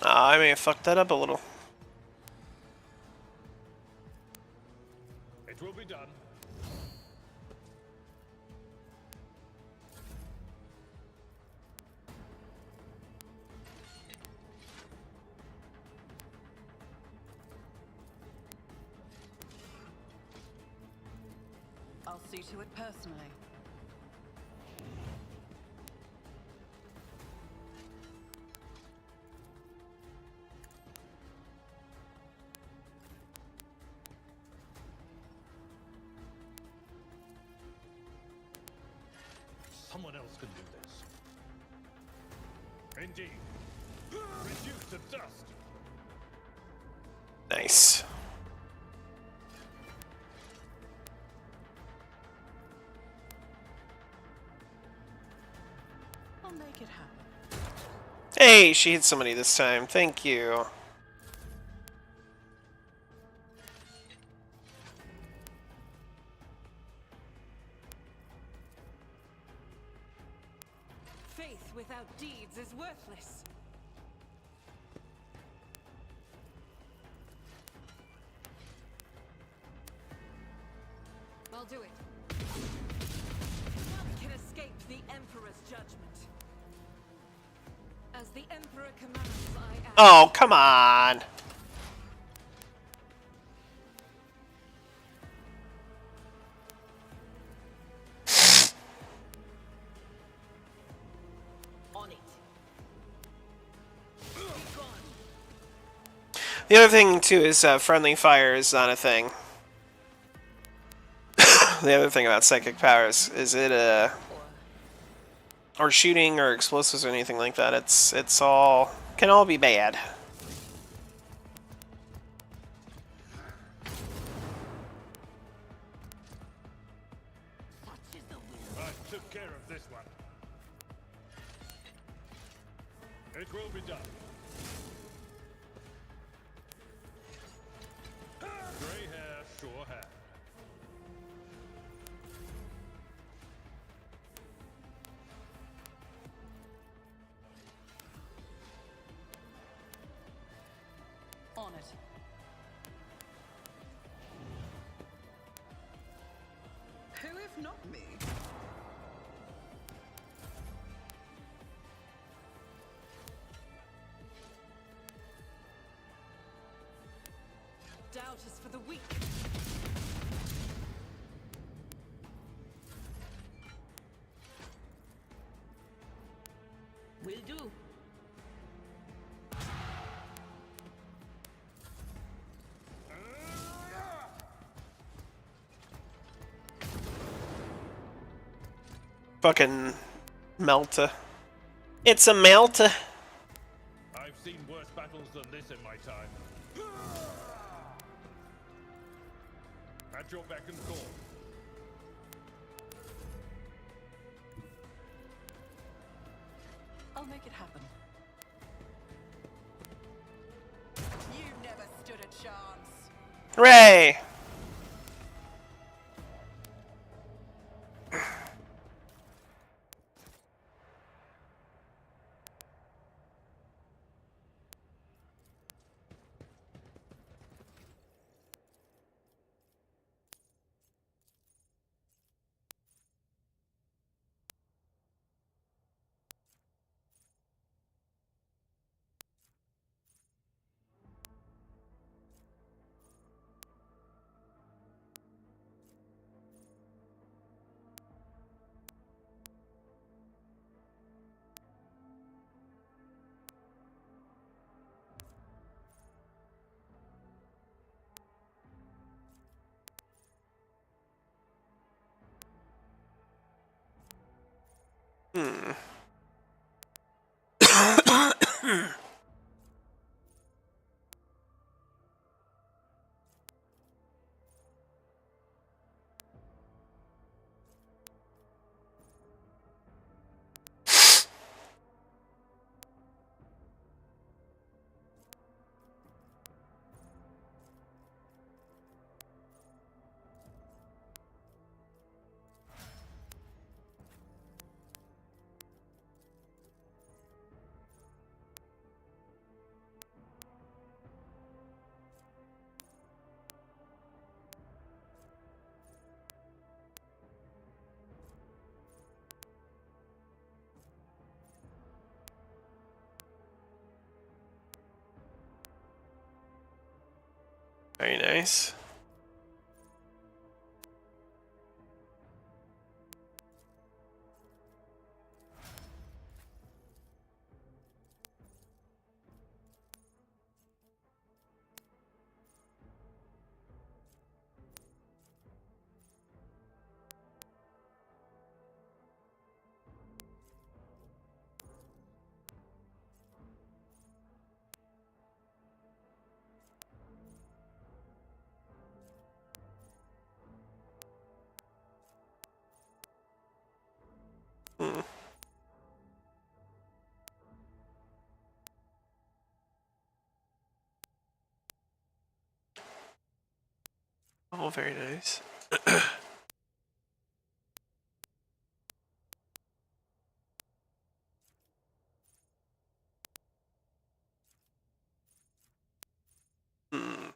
I may have fucked that up a little. It will be done. I'll see to it personally. Someone else can do this. Indeed. Reduced to dust. Nice. I'll make it happen. Hey, she hit somebody this time. Thank you. Faith without deeds is worthless. I'll do it. None can escape the Emperor's judgment. As the Emperor commands, I act. Oh, come on. On it. Be gone. The other thing, too, is friendly fire is not a thing. The other thing about psychic powers is it, or shooting or explosives or anything like that, it's all, can all be bad. I took care of this one. It will be done. Grey hair, sure hand. On it. Who if not me? Doubt is for the weak. Will do. Fucking melta. It's a melta. I've seen worse battles than this in my time. At your beck and call. I'll make it happen. You never stood a chance. Hooray! Hmm. Very nice. Oh, very nice. Hmm.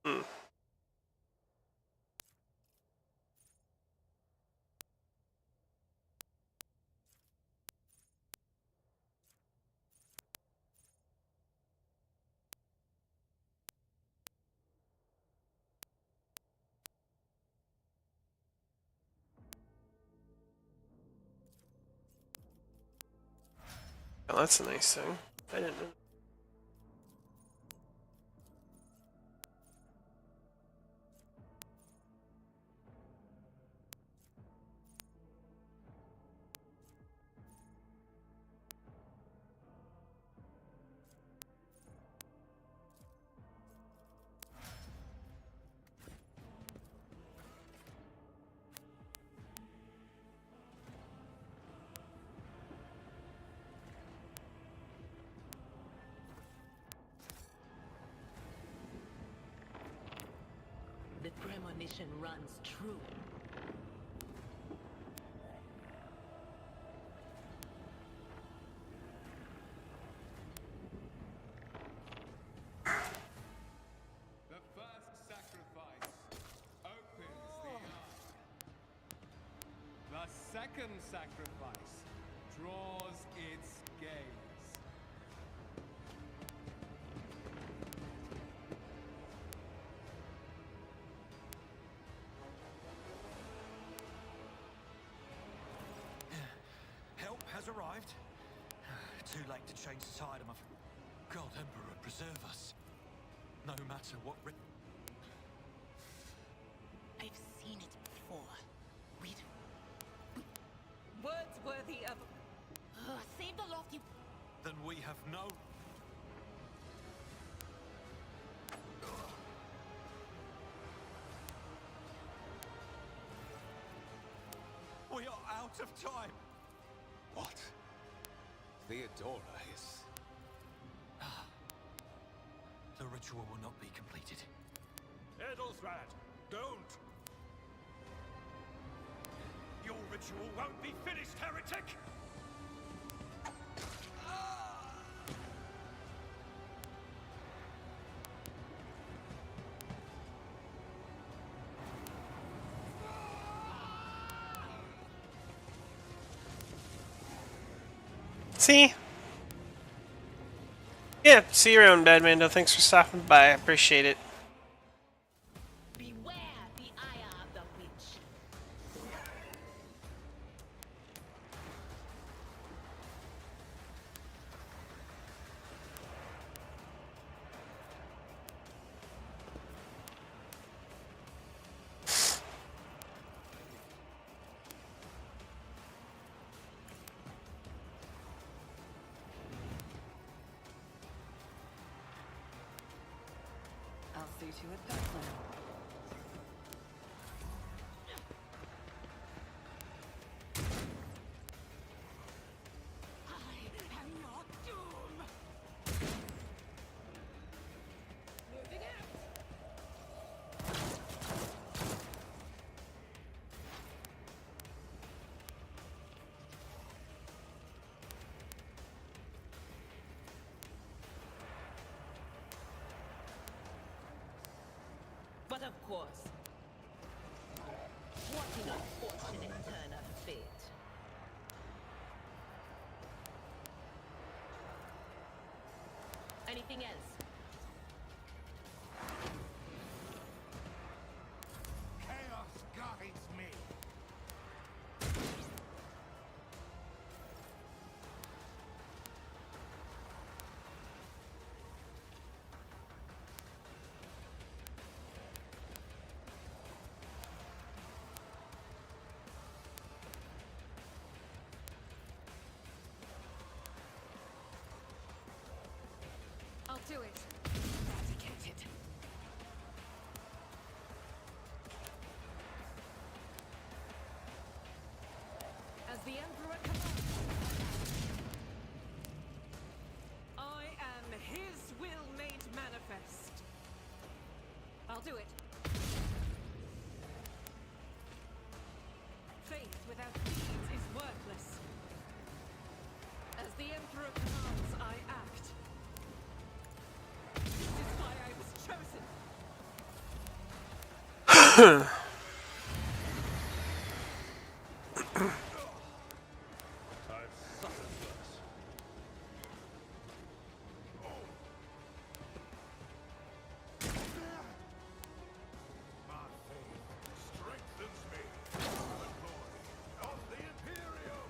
Hmm. Oh, that's a nice thing. I didn't know. The premonition runs true. The first sacrifice opens the eye. The second sacrifice draws its gaze. Help has arrived. Too late to change the tide, I'm afraid. God, Emperor, preserve us. No matter what. I've seen it before. We'd... Words worthy of... save the lofty... Then we have no. We are out of time. What? Theodora is... The ritual will not be completed. Edelthrad, don't! Your ritual won't be finished, heretic! See? Yeah, see you around, Badmando. Thanks for stopping by. I appreciate it. Beware the ire of the witch. I'll suit you at that one. I am your doom! Moving out! But of course. What an unfortunate turn of fate. Anything else? Chaos guides me. I'll do it. Faith without deeds is worthless. As the Emperor commands, I act. This is why I was chosen. I've suffered worse. My faith strengthens me for the glory of the Imperium.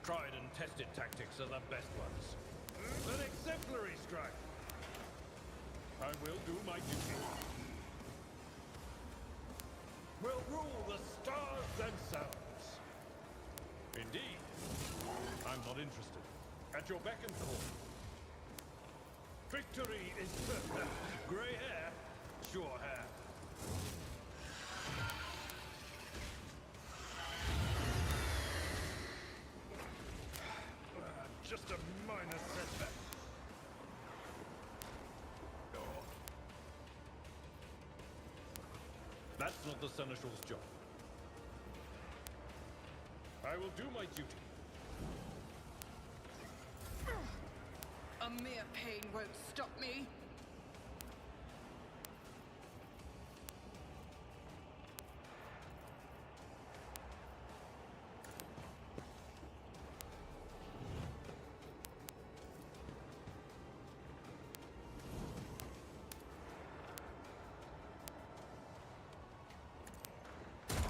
Tried and tested tactics are the best ones. An exemplary strike. I will do my duty. Will rule the stars themselves. Indeed. I'm not interested. At your beck and call. Victory is certain. Grey hair, sure hair. Just a minor setback. That's not the Seneschal's job. I will do my duty. A mere pain won't stop me.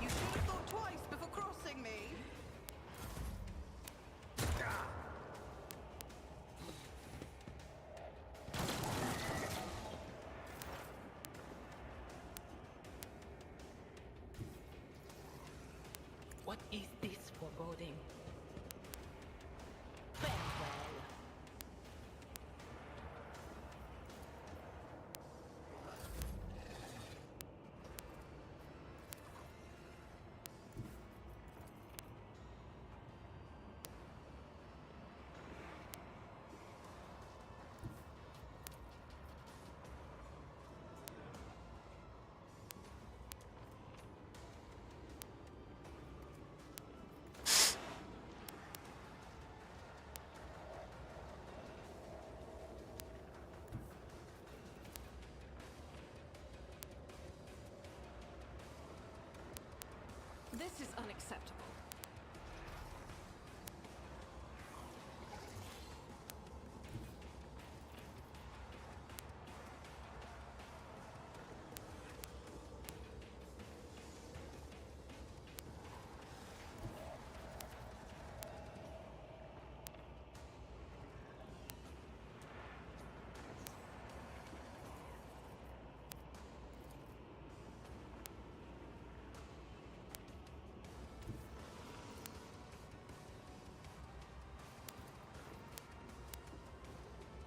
You should have thought twice before crossing me. What is this foreboding? Farewell. This is unacceptable.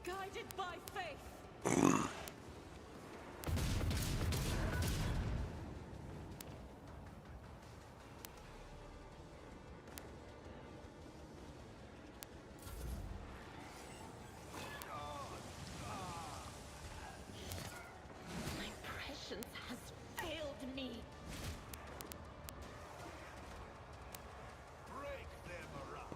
Guided by faith. My prescience has failed me. Break them up.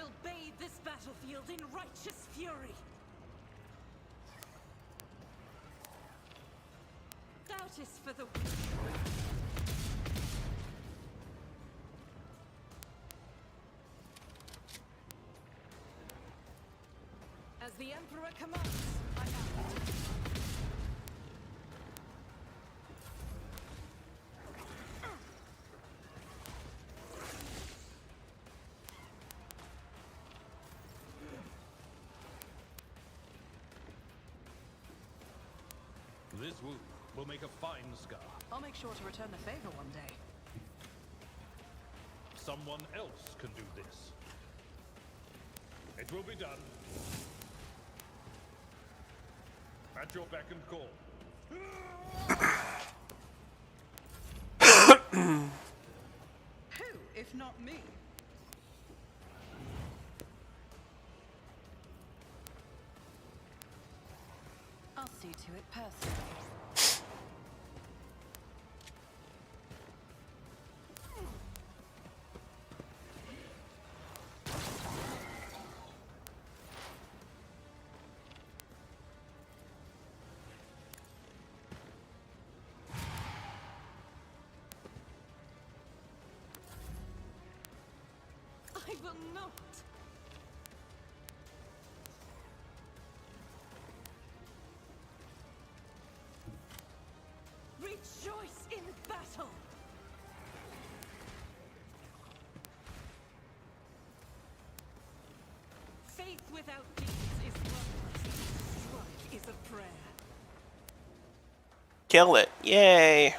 will bathe this battlefield in righteous fury. That is for the weak. As the Emperor commands, I act. This wound will make a fine scar. I'll make sure to return the favor one day. Someone else can do this. It will be done. At your beck and call. Who, if not me? I'll see to it personally. I will not. Rejoice in battle. Faith without deeds is worthless. Strife is a prayer. Kill it. Yay.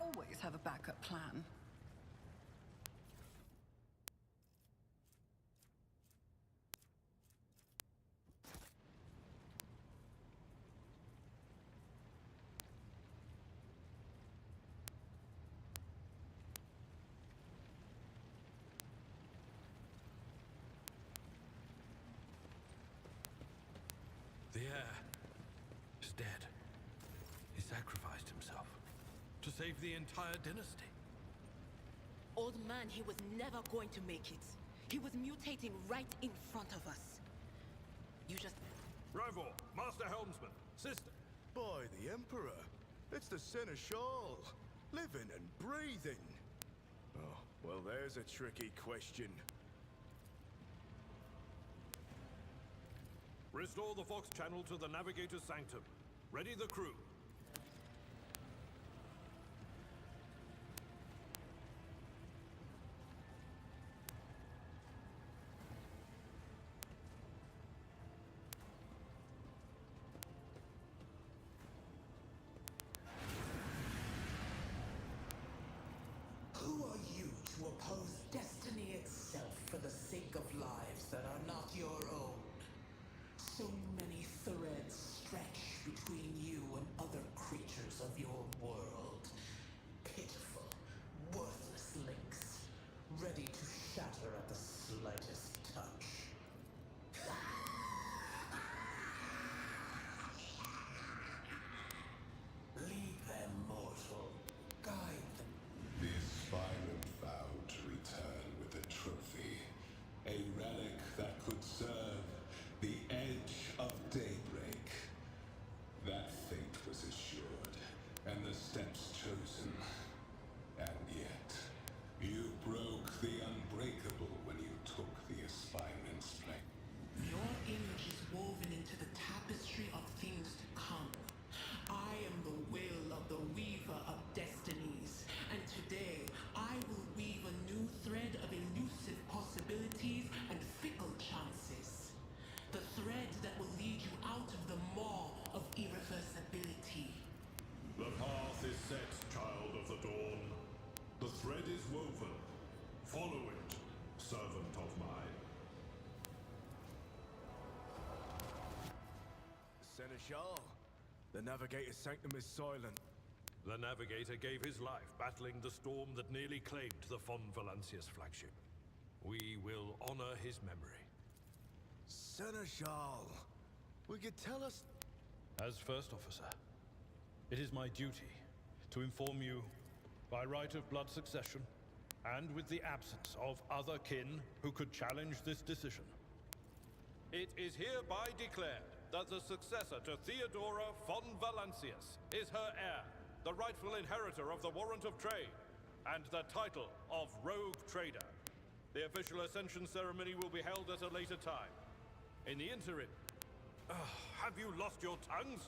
always have a backup plan. The heir is dead. He sacrificed himself to save the entire dynasty. Old man, he was never going to make it. He was mutating right in front of us. You just... Rival, Master Helmsman, sister. By the Emperor. It's the Seneschal. Living and breathing. Oh, well, there's a tricky question. Restore the Vox channel to the Navigator's Sanctum. Ready the crew. Who are you to oppose destiny itself for the sake of lives that are not your own? So many threads stretch between you and other creatures of your world. Pitiful, worthless links, ready to shatter at the slightest touch. Lead them, mortal. Guide them. The aspirant vowed to return with a trophy, a relic that could serve the edge of daybreak. That fate was assured, and the steps chosen. And yet, you broke the unbreakable when you took the aspirant's place. Your image is woven into the tapestry of things to come. I am the will of the weaver of destinies, and today I will weave a new thread of elusive possibilities and fickle chances. The thread that will lead you out of the maw of irreversibility. The path is set, child of the dawn. The thread is woven. Follow it, servant of mine. Seneschal, the Navigator's Sanctum is silent. The Navigator gave his life battling the storm that nearly claimed the Von Valancius flagship. We will honor his memory. Seneschal, will you tell us... As First Officer, it is my duty to inform you, by right of blood succession, and with the absence of other kin who could challenge this decision, it is hereby declared that the successor to Theodora von Valancius is her heir, the rightful inheritor of the Warrant of Trade, and the title of Rogue Trader. The official ascension ceremony will be held at a later time. In the interim, have you lost your tongues?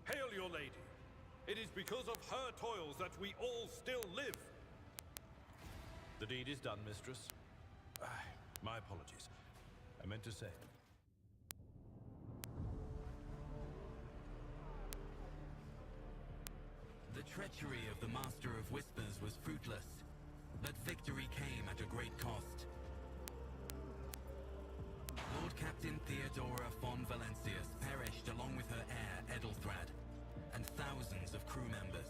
Hail your lady. It is because of her toils that we all still live. The deed is done, mistress. My apologies. I meant to say... The treachery of the Master of Whispers was fruitless, but victory came at a great cost. Lord Captain Theodora von Valancius perished along with her heir, Edelthrad, and thousands of crew members.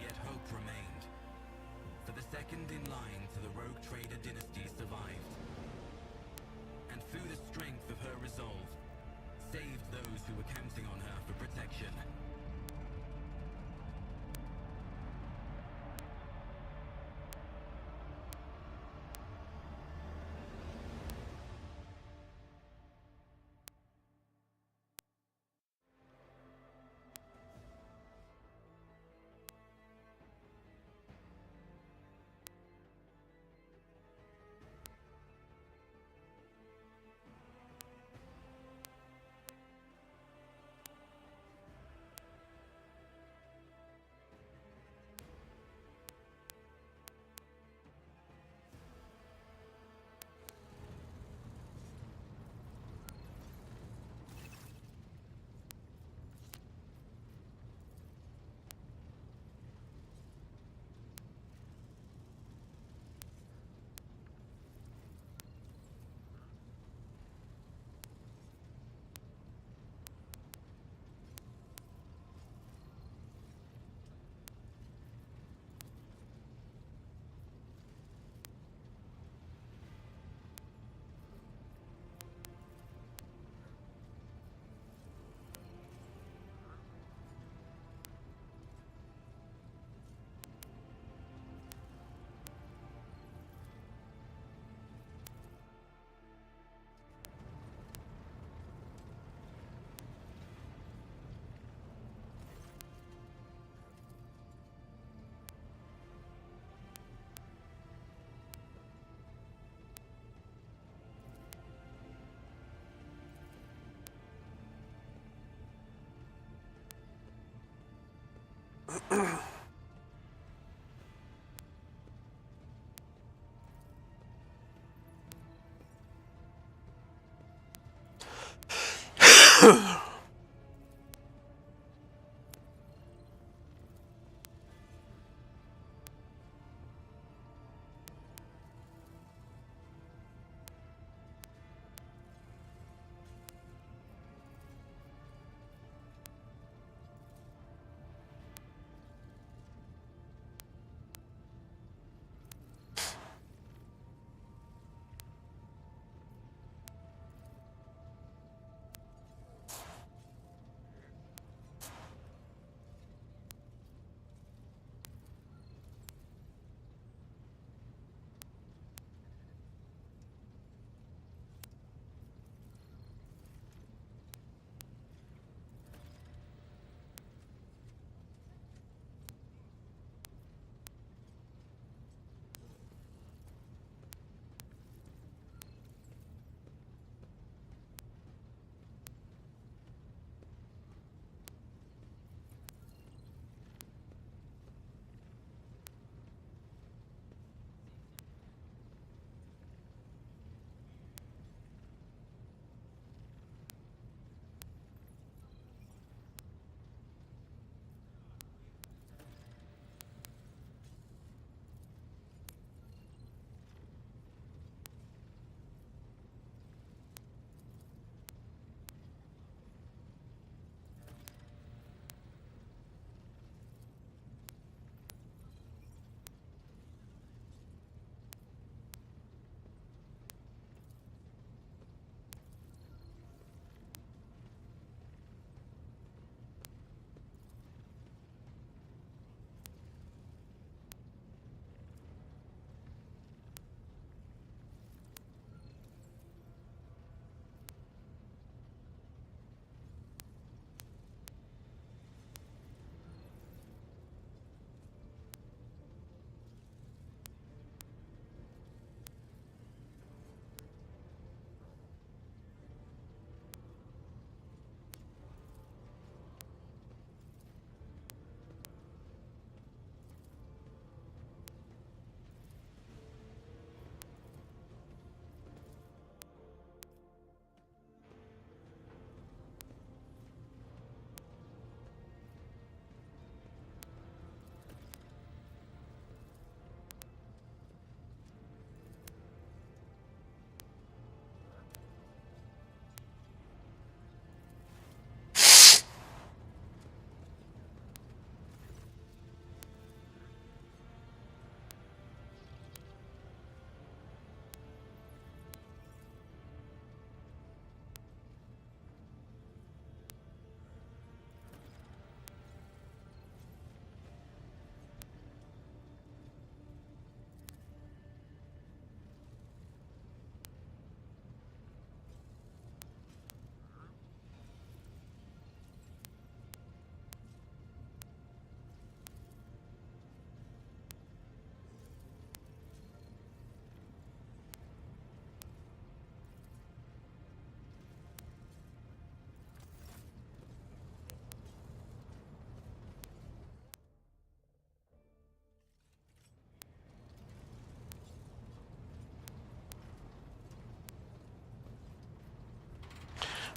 Yet hope remained. For the second in line to the Rogue Trader dynasty survived. And through the strength of her resolve, saved those who were counting on her for protection.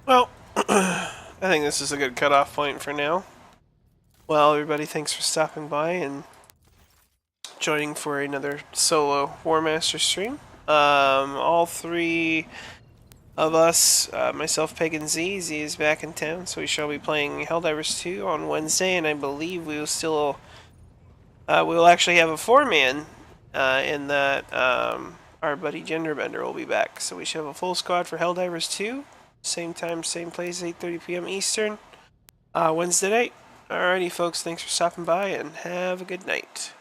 Well, I think this is a good cutoff point for now. Well, everybody, thanks for stopping by and joining for another solo Warmaster stream. All three of us, myself, Peg, and Z. Z is back in town, so we shall be playing Helldivers 2 on Wednesday, and I believe we will still... we will actually have a 4-man in that our buddy Genderbender will be back. So we should have a full squad for Helldivers 2. Same time, same place, 8:30 p.m. Eastern, Wednesday night. Alrighty, folks, thanks for stopping by, and have a good night.